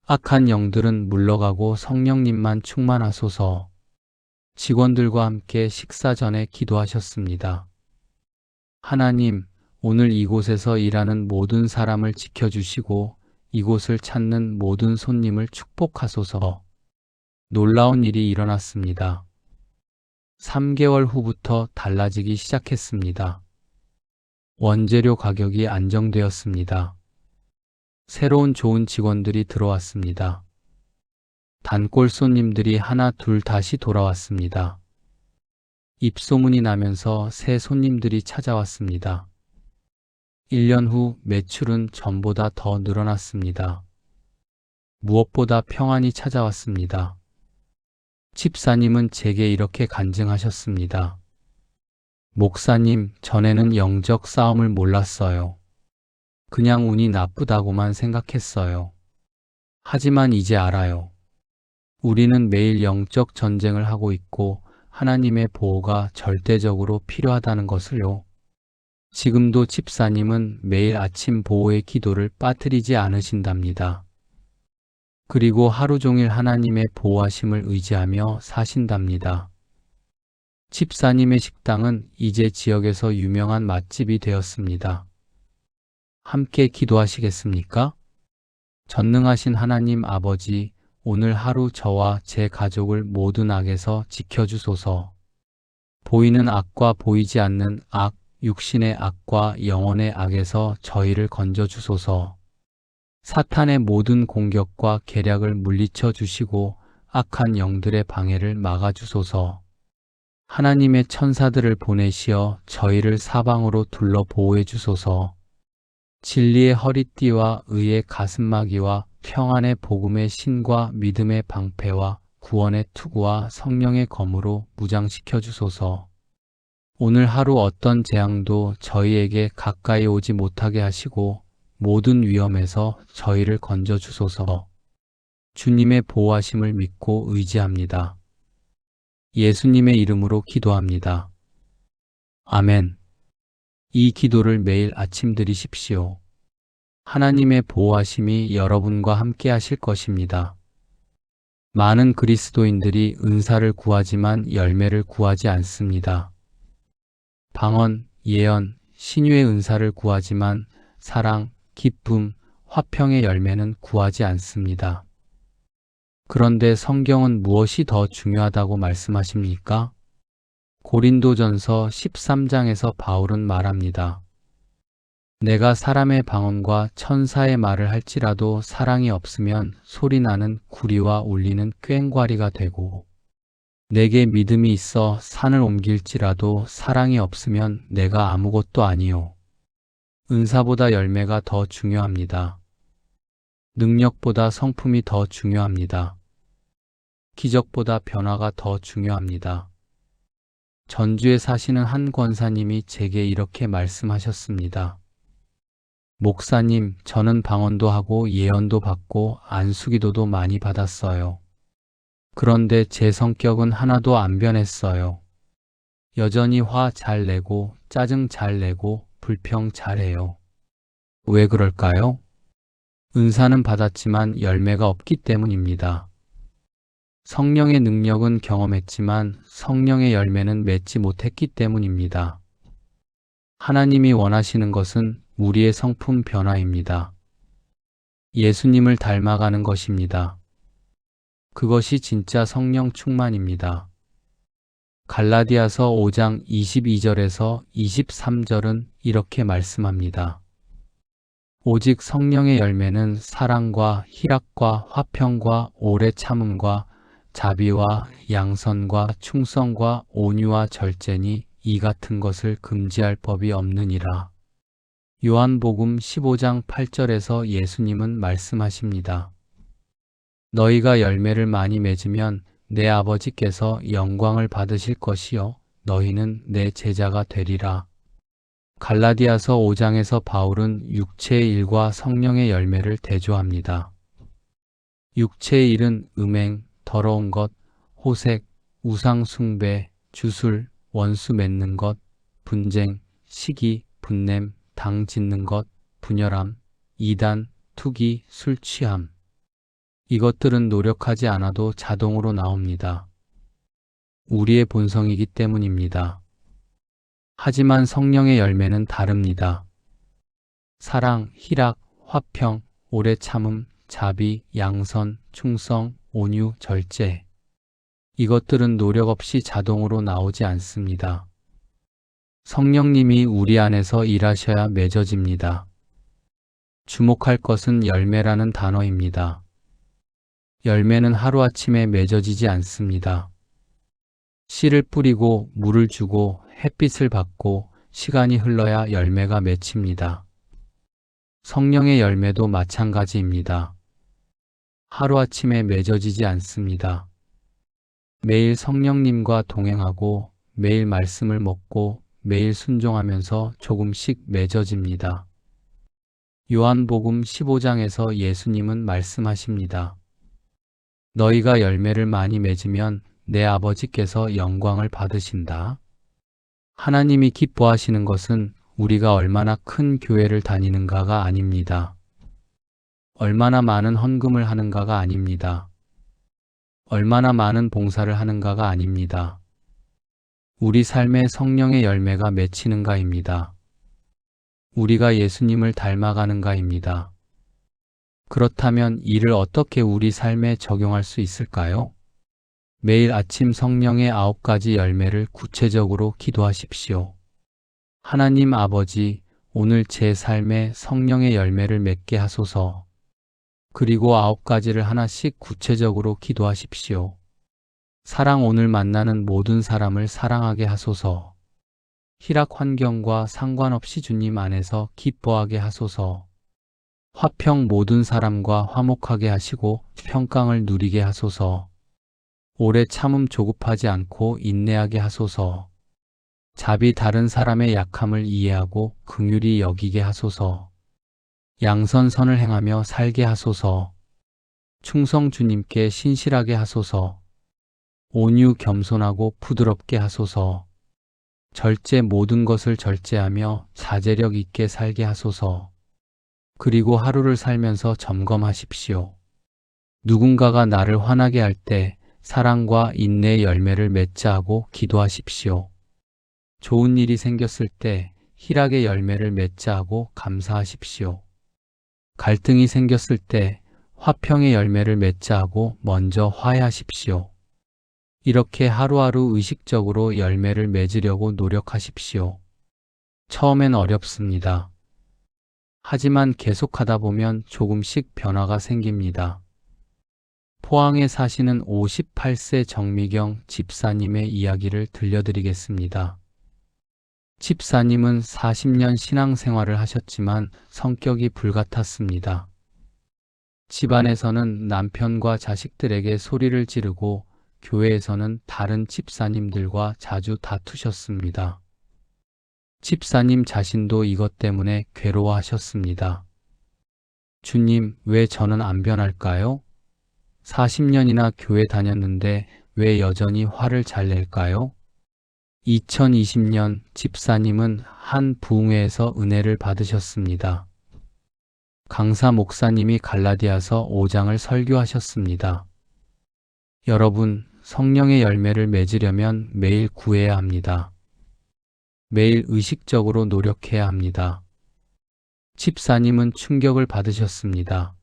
[SPEAKER 1] 악한 영들은 물러가고 성령님만 충만하소서. 직원들과 함께 식사 전에 기도하셨습니다. 하나님, 오늘 이곳에서 일하는 모든 사람을 지켜주시고 이곳을 찾는 모든 손님을 축복하소서. 놀라운 일이 일어났습니다. 3개월 후부터 달라지기 시작했습니다. 원재료 가격이 안정되었습니다. 새로운 좋은 직원들이 들어왔습니다. 단골 손님들이 하나 둘 다시 돌아왔습니다. 입소문이 나면서 새 손님들이 찾아왔습니다. 1년 후 매출은 전보다 더 늘어났습니다. 무엇보다 평안이 찾아왔습니다. 집사님은 제게 이렇게 간증하셨습니다. 목사님, 전에는 영적 싸움을 몰랐어요. 그냥 운이 나쁘다고만 생각했어요. 하지만 이제 알아요. 우리는 매일 영적 전쟁을 하고 있고 하나님의 보호가 절대적으로 필요하다는 것을요. 지금도 집사님은 매일 아침 보호의 기도를 빠뜨리지 않으신답니다. 그리고 하루 종일 하나님의 보호하심을 의지하며 사신답니다. 집사님의 식당은 이제 지역에서 유명한 맛집이 되었습니다. 함께 기도하시겠습니까? 전능하신 하나님 아버지, 오늘 하루 저와 제 가족을 모든 악에서 지켜주소서. 보이는 악과 보이지 않는 악, 육신의 악과 영혼의 악에서 저희를 건져주소서. 사탄의 모든 공격과 계략을 물리쳐 주시고 악한 영들의 방해를 막아주소서. 하나님의 천사들을 보내시어 저희를 사방으로 둘러 보호해 주소서. 진리의 허리띠와 의의 가슴막이와 평안의 복음의 신과 믿음의 방패와 구원의 투구와 성령의 검으로 무장시켜 주소서. 오늘 하루 어떤 재앙도 저희에게 가까이 오지 못하게 하시고 모든 위험에서 저희를 건져 주소서. 주님의 보호하심을 믿고 의지합니다. 예수님의 이름으로 기도합니다. 아멘. 이 기도를 매일 아침 드리십시오. 하나님의 보호하심이 여러분과 함께 하실 것입니다. 많은 그리스도인들이 은사를 구하지만 열매를 구하지 않습니다. 방언, 예언, 신유의 은사를 구하지만 사랑, 기쁨, 화평의 열매는 구하지 않습니다. 그런데 성경은 무엇이 더 중요하다고 말씀하십니까? 고린도전서 13장에서 바울은 말합니다. 내가 사람의 방언과 천사의 말을 할지라도 사랑이 없으면 소리나는 구리와 울리는 꽹과리가 되고 내게 믿음이 있어 산을 옮길지라도 사랑이 없으면 내가 아무것도 아니요. 은사보다 열매가 더 중요합니다. 능력보다 성품이 더 중요합니다. 기적보다 변화가 더 중요합니다. 전주에 사시는 한 권사님이 제게 이렇게 말씀하셨습니다. 목사님, 저는 방언도 하고 예언도 받고 안수기도도 많이 받았어요. 그런데 제 성격은 하나도 안 변했어요. 여전히 화 잘 내고 짜증 잘 내고 불평 잘해요. 왜 그럴까요? 은사는 받았지만 열매가 없기 때문입니다. 성령의 능력은 경험했지만 성령의 열매는 맺지 못했기 때문입니다. 하나님이 원하시는 것은 우리의 성품 변화입니다. 예수님을 닮아가는 것입니다. 그것이 진짜 성령 충만입니다. 갈라디아서 5장 22절에서 23절은 이렇게 말씀합니다. 오직 성령의 열매는 사랑과 희락과 화평과 오래 참음과 자비와 양선과 충성과 온유와 절제니 이 같은 것을 금지할 법이 없느니라. 요한복음 15장 8절에서 예수님은 말씀하십니다. 너희가 열매를 많이 맺으면 내 아버지께서 영광을 받으실 것이요 너희는 내 제자가 되리라. 갈라디아서 5장에서 바울은 육체의 일과 성령의 열매를 대조합니다. 육체의 일은 음행, 더러운 것, 호색, 우상 숭배, 주술, 원수 맺는 것, 분쟁, 시기, 분냄, 당 짓는 것, 분열함, 이단, 투기, 술 취함. 이것들은 노력하지 않아도 자동으로 나옵니다. 우리의 본성이기 때문입니다. 하지만 성령의 열매는 다릅니다. 사랑, 희락, 화평, 오래 참음, 자비, 양선, 충성, 온유, 절제. 이것들은 노력 없이 자동으로 나오지 않습니다. 성령님이 우리 안에서 일하셔야 맺어집니다. 주목할 것은 열매라는 단어입니다. 열매는 하루아침에 맺어지지 않습니다. 씨를 뿌리고 물을 주고 햇빛을 받고 시간이 흘러야 열매가 맺힙니다. 성령의 열매도 마찬가지입니다. 하루아침에 맺어지지 않습니다. 매일 성령님과 동행하고 매일 말씀을 먹고 매일 순종하면서 조금씩 맺어집니다. 요한복음 15장에서 예수님은 말씀하십니다. 너희가 열매를 많이 맺으면 내 아버지께서 영광을 받으신다. 하나님이 기뻐하시는 것은 우리가 얼마나 큰 교회를 다니는가가 아닙니다. 얼마나 많은 헌금을 하는가가 아닙니다. 얼마나 많은 봉사를 하는가가 아닙니다. 우리 삶에 성령의 열매가 맺히는가입니다. 우리가 예수님을 닮아가는가입니다. 그렇다면 이를 어떻게 우리 삶에 적용할 수 있을까요? 매일 아침 성령의 9가지 열매를 구체적으로 기도하십시오. 하나님 아버지, 오늘 제 삶에 성령의 열매를 맺게 하소서. 그리고 9가지를 하나씩 구체적으로 기도하십시오. 사랑, 오늘 만나는 모든 사람을 사랑하게 하소서. 희락, 환경과 상관없이 주님 안에서 기뻐하게 하소서. 화평, 모든 사람과 화목하게 하시고 평강을 누리게 하소서. 오래 참음, 조급하지 않고 인내하게 하소서. 자비, 다른 사람의 약함을 이해하고 긍휼히 여기게 하소서. 양선, 선을 행하며 살게 하소서. 충성, 주님께 신실하게 하소서. 온유, 겸손하고 부드럽게 하소서. 절제, 모든 것을 절제하며 자제력 있게 살게 하소서. 그리고 하루를 살면서 점검하십시오. 누군가가 나를 화나게 할 때 사랑과 인내의 열매를 맺자 하고 기도하십시오. 좋은 일이 생겼을 때 희락의 열매를 맺자 하고 감사하십시오. 갈등이 생겼을 때 화평의 열매를 맺자 하고 먼저 화해하십시오. 이렇게 하루하루 의식적으로 열매를 맺으려고 노력하십시오. 처음엔 어렵습니다. 하지만 계속하다 보면 조금씩 변화가 생깁니다. 포항에 사시는 58세 정미경 집사님의 이야기를 들려드리겠습니다. 집사님은 40년 신앙생활을 하셨지만 성격이 불같았습니다. 집안에서는 남편과 자식들에게 소리를 지르고 교회에서는 다른 집사님들과 자주 다투셨습니다. 집사님 자신도 이것 때문에 괴로워하셨습니다. 주님, 왜 저는 안 변할까요? 40년이나 교회 다녔는데 왜 여전히 화를 잘 낼까요? 2020년 집사님은 한 부흥회에서 은혜를 받으셨습니다. 강사 목사님이 갈라디아서 5장을 설교하셨습니다. 여러분, 성령의 열매를 맺으려면 매일 구해야 합니다. 매일 의식적으로 노력해야 합니다. 집사님은 충격을 받으셨습니다.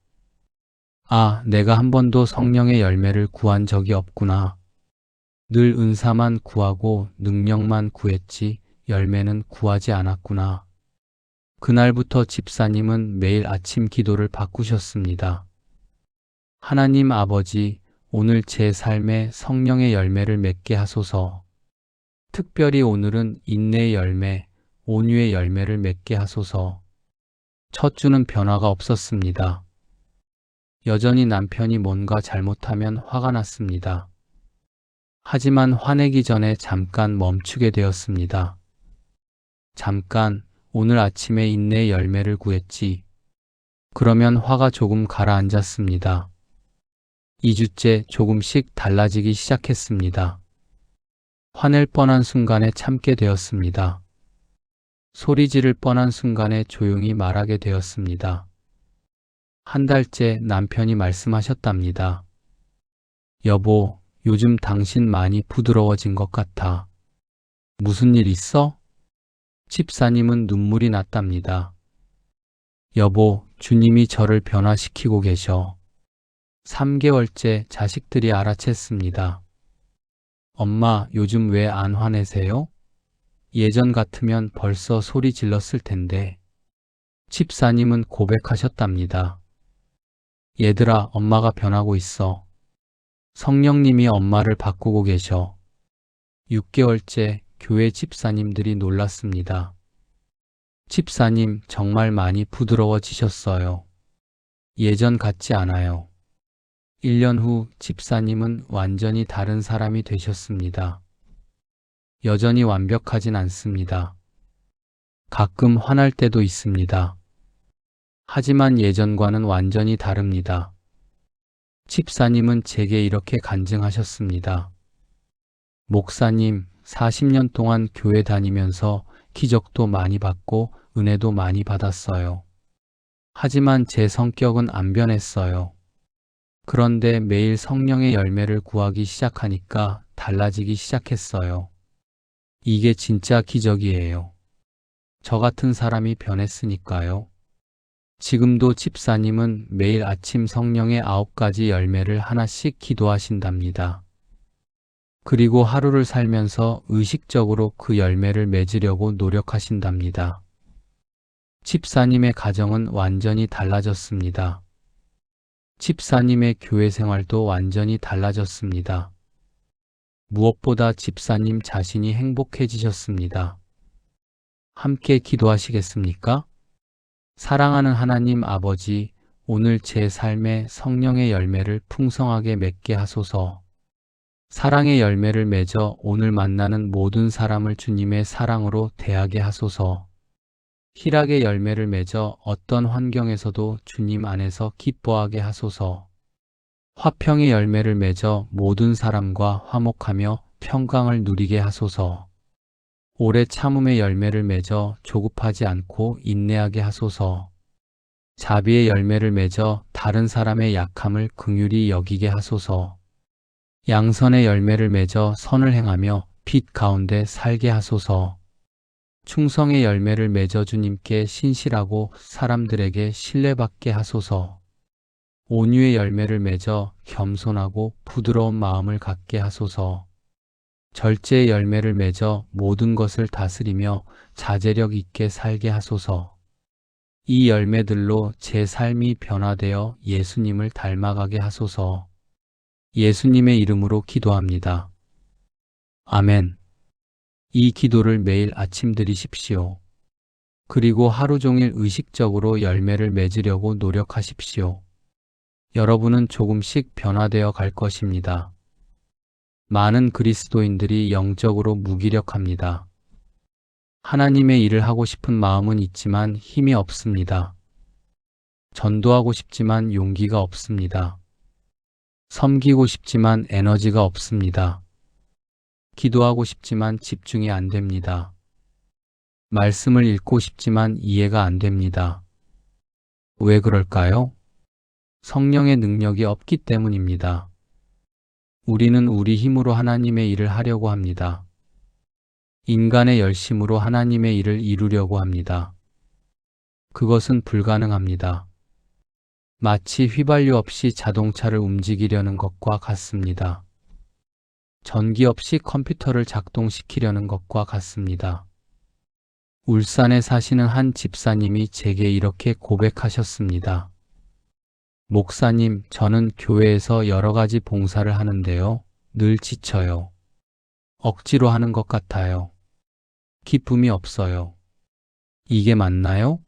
[SPEAKER 1] 아, 내가 한 번도 성령의 열매를 구한 적이 없구나. 늘 은사만 구하고 능력만 구했지 열매는 구하지 않았구나. 그날부터 집사님은 매일 아침 기도를 바꾸셨습니다. 하나님 아버지, 오늘 제 삶에 성령의 열매를 맺게 하소서. 특별히 오늘은 인내의 열매, 온유의 열매를 맺게 하소서. 첫 주는 변화가 없었습니다. 여전히 남편이 뭔가 잘못하면 화가 났습니다. 하지만 화내기 전에 잠깐 멈추게 되었습니다. 잠깐, 오늘 아침에 인내의 열매를 구했지. 그러면 화가 조금 가라앉았습니다. 2주째 조금씩 달라지기 시작했습니다. 화낼 뻔한 순간에 참게 되었습니다. 소리 지를 뻔한 순간에 조용히 말하게 되었습니다. 한 달째 남편이 말씀하셨답니다. 여보, 요즘 당신 많이 부드러워진 것 같아. 무슨 일 있어? 집사님은 눈물이 났답니다. 여보, 주님이 저를 변화시키고 계셔. 3개월째 자식들이 알아챘습니다. 엄마, 요즘 왜 안 화내세요? 예전 같으면 벌써 소리 질렀을 텐데. 집사님은 고백하셨답니다. 얘들아, 엄마가 변하고 있어. 성령님이 엄마를 바꾸고 계셔. 6개월째 교회 집사님들이 놀랐습니다. 집사님, 정말 많이 부드러워지셨어요. 예전 같지 않아요. 1년 후 집사님은 완전히 다른 사람이 되셨습니다. 여전히 완벽하진 않습니다. 가끔 화날 때도 있습니다. 하지만 예전과는 완전히 다릅니다. 집사님은 제게 이렇게 간증하셨습니다. 목사님, 40년 동안 교회 다니면서 기적도 많이 받고 은혜도 많이 받았어요. 하지만 제 성격은 안 변했어요. 그런데 매일 성령의 열매를 구하기 시작하니까 달라지기 시작했어요. 이게 진짜 기적이에요. 저 같은 사람이 변했으니까요. 지금도 집사님은 매일 아침 성령의 9가지 열매를 하나씩 기도하신답니다. 그리고 하루를 살면서 의식적으로 그 열매를 맺으려고 노력하신답니다. 집사님의 가정은 완전히 달라졌습니다. 집사님의 교회 생활도 완전히 달라졌습니다. 무엇보다 집사님 자신이 행복해지셨습니다. 함께 기도하시겠습니까? 사랑하는 하나님 아버지, 오늘 제 삶에 성령의 열매를 풍성하게 맺게 하소서. 사랑의 열매를 맺어 오늘 만나는 모든 사람을 주님의 사랑으로 대하게 하소서. 희락의 열매를 맺어 어떤 환경에서도 주님 안에서 기뻐하게 하소서. 화평의 열매를 맺어 모든 사람과 화목하며 평강을 누리게 하소서. 오래 참음의 열매를 맺어 조급하지 않고 인내하게 하소서. 자비의 열매를 맺어 다른 사람의 약함을 긍휼히 여기게 하소서. 양선의 열매를 맺어 선을 행하며 빛 가운데 살게 하소서. 충성의 열매를 맺어 주님께 신실하고 사람들에게 신뢰받게 하소서. 온유의 열매를 맺어 겸손하고 부드러운 마음을 갖게 하소서. 절제의 열매를 맺어 모든 것을 다스리며 자제력 있게 살게 하소서. 이 열매들로 제 삶이 변화되어 예수님을 닮아가게 하소서. 예수님의 이름으로 기도합니다. 아멘. 이 기도를 매일 아침 드리십시오. 그리고 하루 종일 의식적으로 열매를 맺으려고 노력하십시오. 여러분은 조금씩 변화되어 갈 것입니다. 많은 그리스도인들이 영적으로 무기력합니다. 하나님의 일을 하고 싶은 마음은 있지만 힘이 없습니다. 전도하고 싶지만 용기가 없습니다. 섬기고 싶지만 에너지가 없습니다. 기도하고 싶지만 집중이 안 됩니다. 말씀을 읽고 싶지만 이해가 안 됩니다. 왜 그럴까요? 성령의 능력이 없기 때문입니다. 우리는 우리 힘으로 하나님의 일을 하려고 합니다. 인간의 열심으로 하나님의 일을 이루려고 합니다. 그것은 불가능합니다. 마치 휘발유 없이 자동차를 움직이려는 것과 같습니다. 전기 없이 컴퓨터를 작동시키려는 것과 같습니다. 울산에 사시는 한 집사님이 제게 이렇게 고백하셨습니다. 목사님, 저는 교회에서 여러 가지 봉사를 하는데요. 늘 지쳐요. 억지로 하는 것 같아요. 기쁨이 없어요. 이게 맞나요?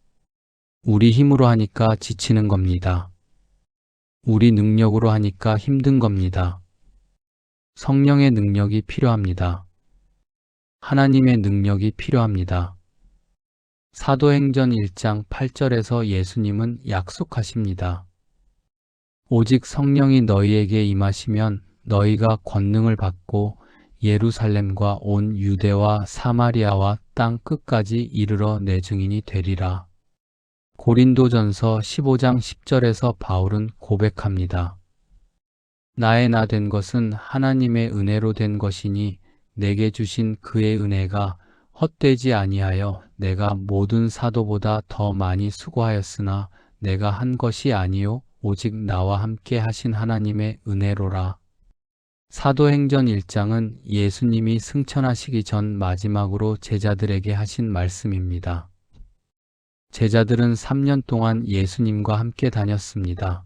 [SPEAKER 1] 우리 힘으로 하니까 지치는 겁니다. 우리 능력으로 하니까 힘든 겁니다. 성령의 능력이 필요합니다. 하나님의 능력이 필요합니다. 사도행전 1장 8절에서 예수님은 약속하십니다. 오직 성령이 너희에게 임하시면 너희가 권능을 받고 예루살렘과 온 유대와 사마리아와 땅 끝까지 이르러 내 증인이 되리라. 고린도전서 15장 10절에서 바울은 고백합니다. 나의 나 된 것은 하나님의 은혜로 된 것이니 내게 주신 그의 은혜가 헛되지 아니하여 내가 모든 사도보다 더 많이 수고하였으나 내가 한 것이 아니요 오직 나와 함께 하신 하나님의 은혜로라. 사도행전 1장은 예수님이 승천하시기 전 마지막으로 제자들에게 하신 말씀입니다. 제자들은 3년 동안 예수님과 함께 다녔습니다.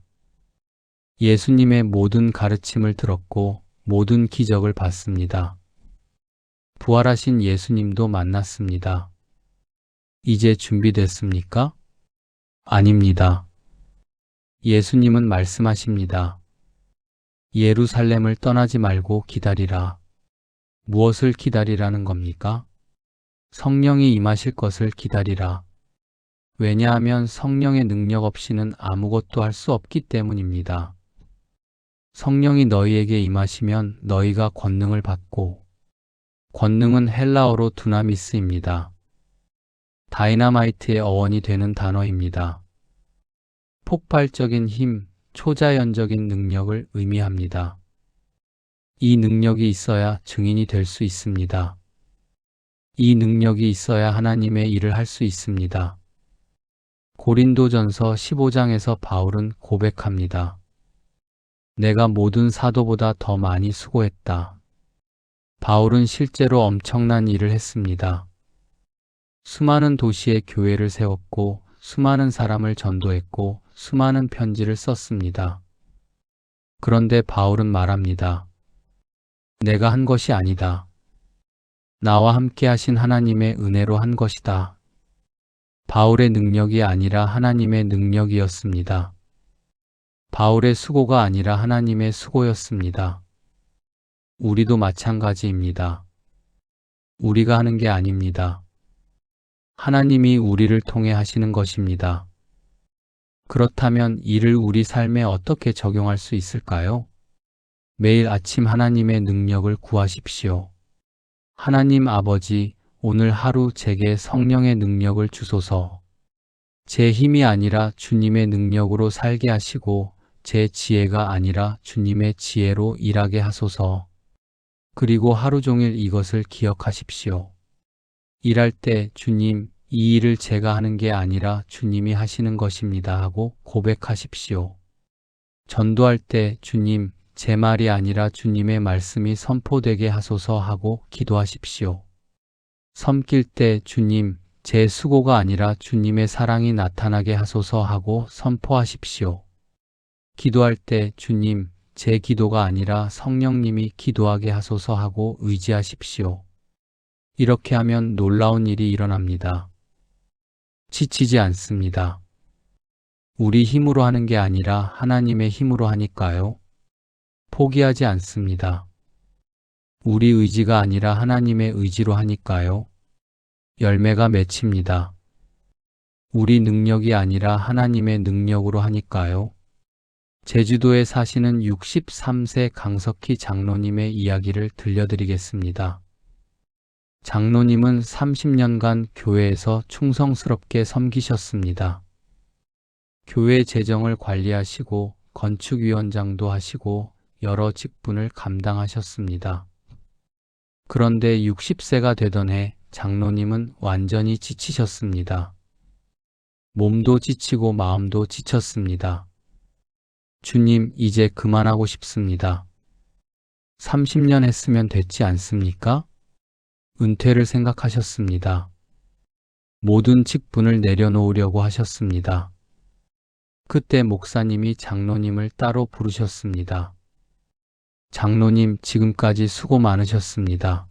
[SPEAKER 1] 예수님의 모든 가르침을 들었고 모든 기적을 봤습니다. 부활하신 예수님도 만났습니다. 이제 준비됐습니까? 아닙니다. 예수님은 말씀하십니다. 예루살렘을 떠나지 말고 기다리라. 무엇을 기다리라는 겁니까? 성령이 임하실 것을 기다리라. 왜냐하면 성령의 능력 없이는 아무것도 할 수 없기 때문입니다. 성령이 너희에게 임하시면 너희가 권능을 받고, 권능은 헬라어로 두나미스입니다. 다이너마이트의 어원이 되는 단어입니다. 폭발적인 힘, 초자연적인 능력을 의미합니다. 이 능력이 있어야 증인이 될 수 있습니다. 이 능력이 있어야 하나님의 일을 할 수 있습니다. 고린도전서 15장에서 바울은 고백합니다. 내가 모든 사도보다 더 많이 수고했다. 바울은 실제로 엄청난 일을 했습니다. 수많은 도시에 교회를 세웠고 수많은 사람을 전도했고 수많은 편지를 썼습니다. 그런데 바울은 말합니다. 내가 한 것이 아니다. 나와 함께 하신 하나님의 은혜로 한 것이다. 바울의 능력이 아니라 하나님의 능력이었습니다. 바울의 수고가 아니라 하나님의 수고였습니다. 우리도 마찬가지입니다. 우리가 하는 게 아닙니다. 하나님이 우리를 통해 하시는 것입니다. 그렇다면 이를 우리 삶에 어떻게 적용할 수 있을까요? 매일 아침 하나님의 능력을 구하십시오. 하나님 아버지, 오늘 하루 제게 성령의 능력을 주소서. 제 힘이 아니라 주님의 능력으로 살게 하시고 제 지혜가 아니라 주님의 지혜로 일하게 하소서. 그리고 하루 종일 이것을 기억하십시오. 일할 때 주님, 이 일을 제가 하는 게 아니라 주님이 하시는 것입니다 하고 고백하십시오. 전도할 때 주님, 제 말이 아니라 주님의 말씀이 선포되게 하소서 하고 기도하십시오. 섬길 때 주님, 제 수고가 아니라 주님의 사랑이 나타나게 하소서 하고 선포하십시오. 기도할 때 주님, 제 기도가 아니라 성령님이 기도하게 하소서 하고 의지하십시오. 이렇게 하면 놀라운 일이 일어납니다. 지치지 않습니다. 우리 힘으로 하는 게 아니라 하나님의 힘으로 하니까요. 포기하지 않습니다. 우리 의지가 아니라 하나님의 의지로 하니까요. 열매가 맺힙니다. 우리 능력이 아니라 하나님의 능력으로 하니까요. 제주도에 사시는 63세 강석희 장로님의 이야기를 들려드리겠습니다. 장로님은 30년간 교회에서 충성스럽게 섬기셨습니다. 교회 재정을 관리하시고 건축위원장도 하시고 여러 직분을 감당하셨습니다. 그런데 60세가 되던 해 장로님은 완전히 지치셨습니다. 몸도 지치고 마음도 지쳤습니다. 주님, 이제 그만하고 싶습니다. 30년 했으면 됐지 않습니까? 은퇴를 생각하셨습니다. 모든 직분을 내려놓으려고 하셨습니다. 그때 목사님이 장로님을 따로 부르셨습니다. 장로님, 지금까지 수고 많으셨습니다.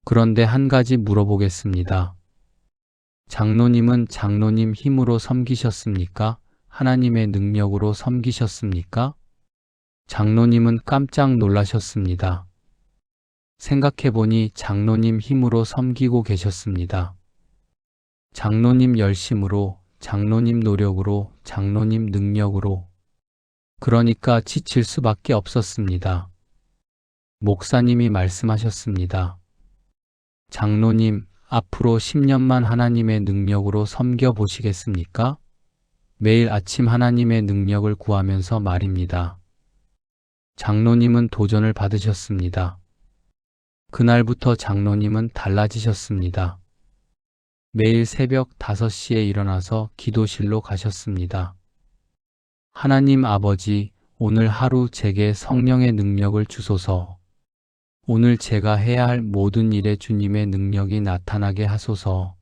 [SPEAKER 1] 그런데 한 가지 물어보겠습니다. 장로님은 장로님 힘으로 섬기셨습니까? 하나님의 능력으로 섬기셨습니까? 장로님은 깜짝 놀라셨습니다. 생각해보니 장로님 힘으로 섬기고 계셨습니다. 장로님 열심으로, 장로님 노력으로, 장로님 능력으로. 그러니까 지칠 수밖에 없었습니다. 목사님이 말씀하셨습니다. 장로님, 앞으로 10년만 하나님의 능력으로 섬겨 보시겠습니까? 매일 아침 하나님의 능력을 구하면서 말입니다. 장로님은 도전을 받으셨습니다. 그날부터 장로님은 달라지셨습니다. 매일 새벽 5시에 일어나서 기도실로 가셨습니다. 하나님 아버지, 오늘 하루 제게 성령의 능력을 주소서. 오늘 제가 해야 할 모든 일에 주님의 능력이 나타나게 하소서.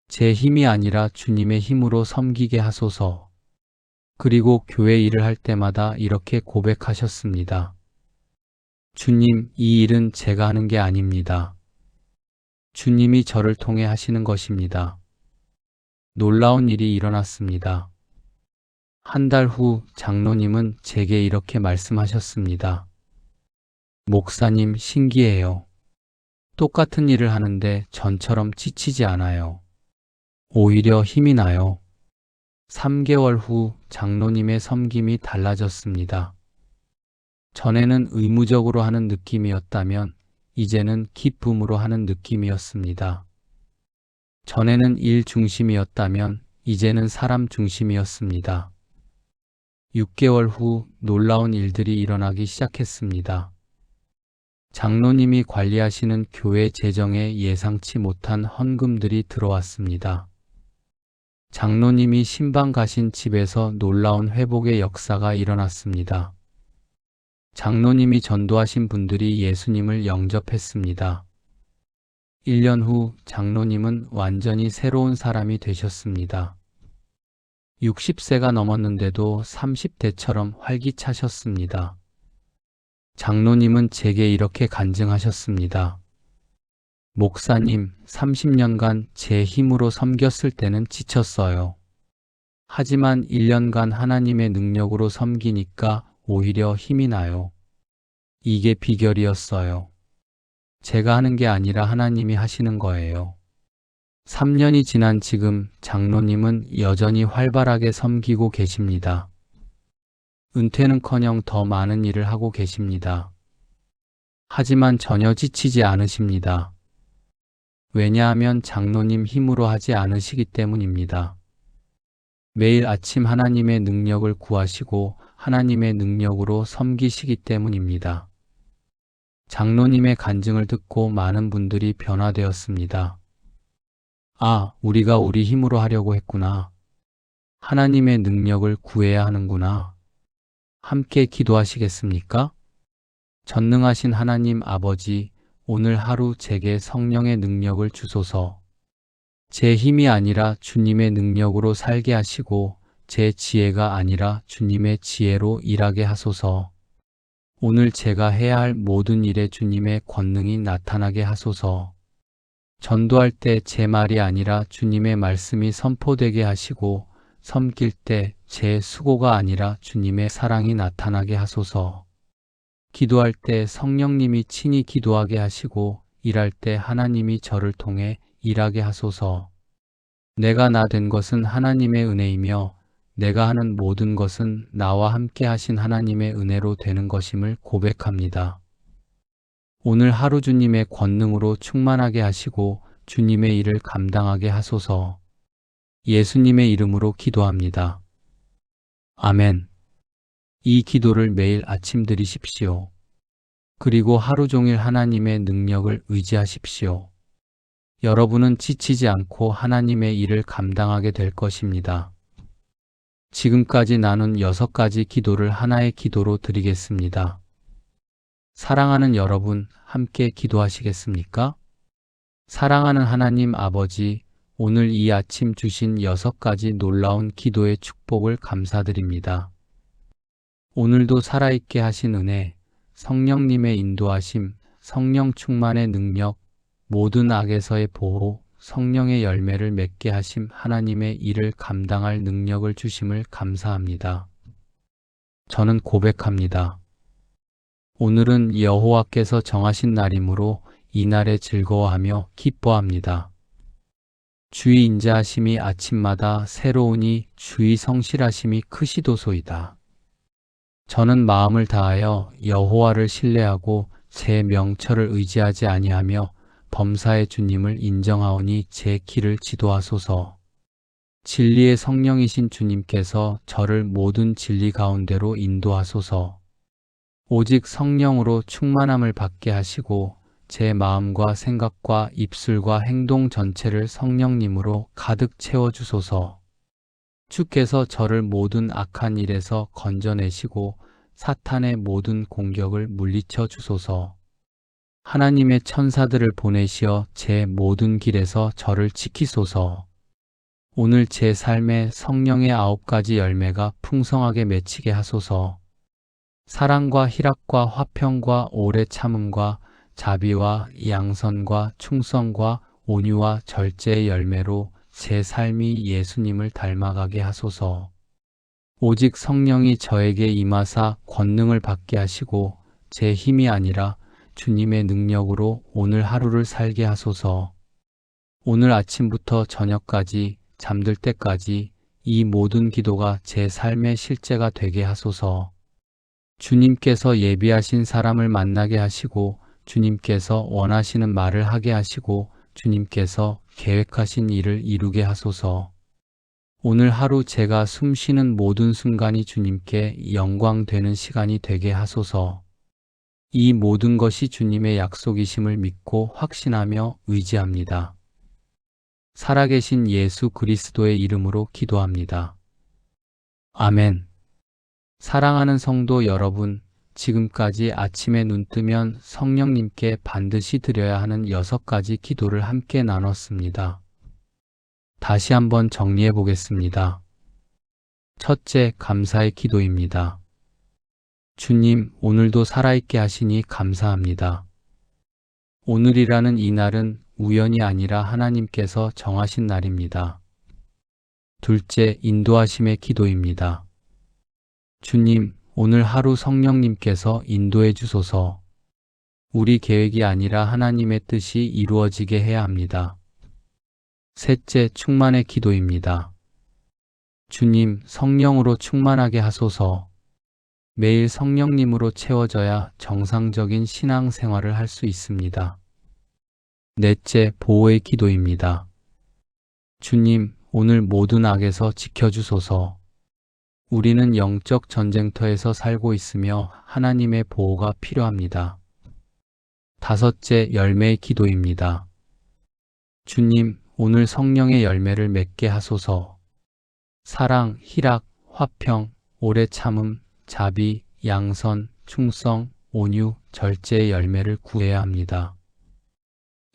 [SPEAKER 1] 제 힘이 아니라 주님의 힘으로 섬기게 하소서. 그리고 교회 일을 할 때마다 이렇게 고백하셨습니다. 주님, 이 일은 제가 하는 게 아닙니다. 주님이 저를 통해 하시는 것입니다. 놀라운 일이 일어났습니다. 한 달 후 장로님은 제게 이렇게 말씀하셨습니다. 목사님, 신기해요. 똑같은 일을 하는데 전처럼 지치지 않아요. 오히려 힘이 나요. 3개월 후 장로님의 섬김이 달라졌습니다. 전에는 의무적으로 하는 느낌이었다면 이제는 기쁨으로 하는 느낌이었습니다. 전에는 일 중심이었다면 이제는 사람 중심이었습니다. 6개월 후 놀라운 일들이 일어나기 시작했습니다. 장로님이 관리하시는 교회 재정에 예상치 못한 헌금들이 들어왔습니다. 장로님이 신방 가신 집에서 놀라운 회복의 역사가 일어났습니다. 장로님이 전도하신 분들이 예수님을 영접했습니다. 1년 후 장로님은 완전히 새로운 사람이 되셨습니다. 60세가 넘었는데도 30대처럼 활기차셨습니다. 장로님은 제게 이렇게 간증하셨습니다. 목사님, 30년간 제 힘으로 섬겼을 때는 지쳤어요. 하지만 1년간 하나님의 능력으로 섬기니까 오히려 힘이 나요. 이게 비결이었어요. 제가 하는 게 아니라 하나님이 하시는 거예요. 3년이 지난 지금 장로님은 여전히 활발하게 섬기고 계십니다. 은퇴는커녕 더 많은 일을 하고 계십니다. 하지만 전혀 지치지 않으십니다. 왜냐하면 장로님 힘으로 하지 않으시기 때문입니다. 매일 아침 하나님의 능력을 구하시고 하나님의 능력으로 섬기시기 때문입니다. 장로님의 간증을 듣고 많은 분들이 변화되었습니다. 아, 우리가 우리 힘으로 하려고 했구나. 하나님의 능력을 구해야 하는구나. 함께 기도하시겠습니까? 전능하신 하나님 아버지, 오늘 하루 제게 성령의 능력을 주소서. 제 힘이 아니라 주님의 능력으로 살게 하시고 제 지혜가 아니라 주님의 지혜로 일하게 하소서. 오늘 제가 해야 할 모든 일에 주님의 권능이 나타나게 하소서. 전도할 때 제 말이 아니라 주님의 말씀이 선포되게 하시고 섬길 때 제 수고가 아니라 주님의 사랑이 나타나게 하소서. 기도할 때 성령님이 친히 기도하게 하시고 일할 때 하나님이 저를 통해 일하게 하소서. 내가 나 된 것은 하나님의 은혜이며 내가 하는 모든 것은 나와 함께 하신 하나님의 은혜로 되는 것임을 고백합니다. 오늘 하루 주님의 권능으로 충만하게 하시고 주님의 일을 감당하게 하소서. 예수님의 이름으로 기도합니다. 아멘. 이 기도를 매일 아침 드리십시오. 그리고 하루 종일 하나님의 능력을 의지하십시오. 여러분은 지치지 않고 하나님의 일을 감당하게 될 것입니다. 지금까지 나눈 6가지 기도를 하나의 기도로 드리겠습니다. 사랑하는 여러분, 함께 기도하시겠습니까? 사랑하는 하나님 아버지, 오늘 이 아침 주신 6가지 놀라운 기도의 축복을 감사드립니다. 오늘도 살아있게 하신 은혜, 성령님의 인도하심, 성령 충만의 능력, 모든 악에서의 보호, 성령의 열매를 맺게 하심, 하나님의 일을 감당할 능력을 주심을 감사합니다. 저는 고백합니다. 오늘은 여호와께서 정하신 날이므로 이날에 즐거워하며 기뻐합니다. 주의 인자하심이 아침마다 새로우니 주의 성실하심이 크시도소이다. 저는 마음을 다하여 여호와를 신뢰하고 제 명철을 의지하지 아니하며 범사의 주님을 인정하오니 제 길을 지도하소서. 진리의 성령이신 주님께서 저를 모든 진리 가운데로 인도하소서. 오직 성령으로 충만함을 받게 하시고 제 마음과 생각과 입술과 행동 전체를 성령님으로 가득 채워주소서. 주께서 저를 모든 악한 일에서 건져내시고 사탄의 모든 공격을 물리쳐 주소서. 하나님의 천사들을 보내시어 제 모든 길에서 저를 지키소서. 오늘 제 삶에 성령의 9가지 열매가 풍성하게 맺히게 하소서. 사랑과 희락과 화평과 오래 참음과 자비와 양선과 충성과 온유와 절제의 열매로 제 삶이 예수님을 닮아가게 하소서. 오직 성령이 저에게 임하사 권능을 받게 하시고 제 힘이 아니라 주님의 능력으로 오늘 하루를 살게 하소서. 오늘 아침부터 저녁까지 잠들 때까지 이 모든 기도가 제 삶의 실제가 되게 하소서. 주님께서 예비하신 사람을 만나게 하시고 주님께서 원하시는 말을 하게 하시고 주님께서 계획하신 일을 이루게 하소서. 오늘 하루 제가 숨쉬는 모든 순간이 주님께 영광되는 시간이 되게 하소서. 이 모든 것이 주님의 약속이심을 믿고 확신하며 의지합니다. 살아계신 예수 그리스도의 이름으로 기도합니다. 아멘. 사랑하는 성도 여러분, 지금까지 아침에 눈 뜨면 성령님께 반드시 드려야 하는 6가지 기도를 함께 나눴습니다. 다시 한번 정리해 보겠습니다. 첫째, 감사의 기도입니다. 주님, 오늘도 살아있게 하시니 감사합니다. 오늘이라는 이 날은 우연이 아니라 하나님께서 정하신 날입니다. 둘째, 인도하심의 기도입니다. 주님, 오늘 하루 성령님께서 인도해 주소서. 우리 계획이 아니라 하나님의 뜻이 이루어지게 해야 합니다. 셋째, 충만의 기도입니다. 주님, 성령으로 충만하게 하소서. 매일 성령님으로 채워져야 정상적인 신앙 생활을 할 수 있습니다. 넷째, 보호의 기도입니다. 주님, 오늘 모든 악에서 지켜주소서. 우리는 영적 전쟁터에서 살고 있으며 하나님의 보호가 필요합니다. 다섯째, 열매의 기도입니다. 주님, 오늘 성령의 열매를 맺게 하소서. 사랑, 희락, 화평, 오래 참음, 자비, 양선, 충성, 온유, 절제의 열매를 구해야 합니다.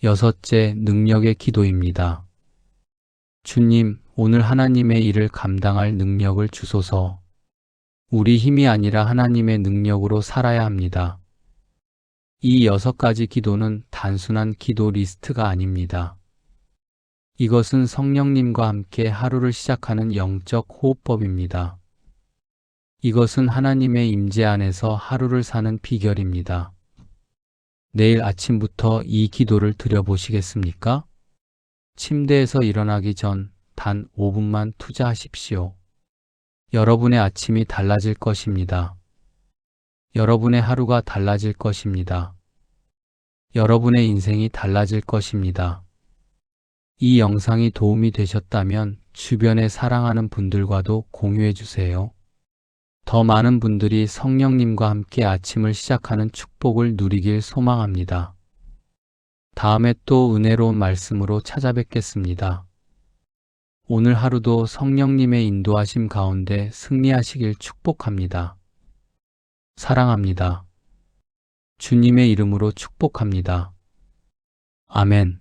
[SPEAKER 1] 여섯째, 능력의 기도입니다. 주님, 오늘 하나님의 일을 감당할 능력을 주소서. 우리 힘이 아니라 하나님의 능력으로 살아야 합니다. 이 6가지 기도는 단순한 기도 리스트가 아닙니다. 이것은 성령님과 함께 하루를 시작하는 영적 호흡법입니다. 이것은 하나님의 임재 안에서 하루를 사는 비결입니다. 내일 아침부터 이 기도를 드려보시겠습니까? 침대에서 일어나기 전 단 5분만 투자하십시오. 여러분의 아침이 달라질 것입니다. 여러분의 하루가 달라질 것입니다. 여러분의 인생이 달라질 것입니다. 이 영상이 도움이 되셨다면 주변에 사랑하는 분들과도 공유해 주세요. 더 많은 분들이 성령님과 함께 아침을 시작하는 축복을 누리길 소망합니다. 다음에 또 은혜로운 말씀으로 찾아뵙겠습니다. 오늘 하루도 성령님의 인도하심 가운데 승리하시길 축복합니다. 사랑합니다. 주님의 이름으로 축복합니다. 아멘.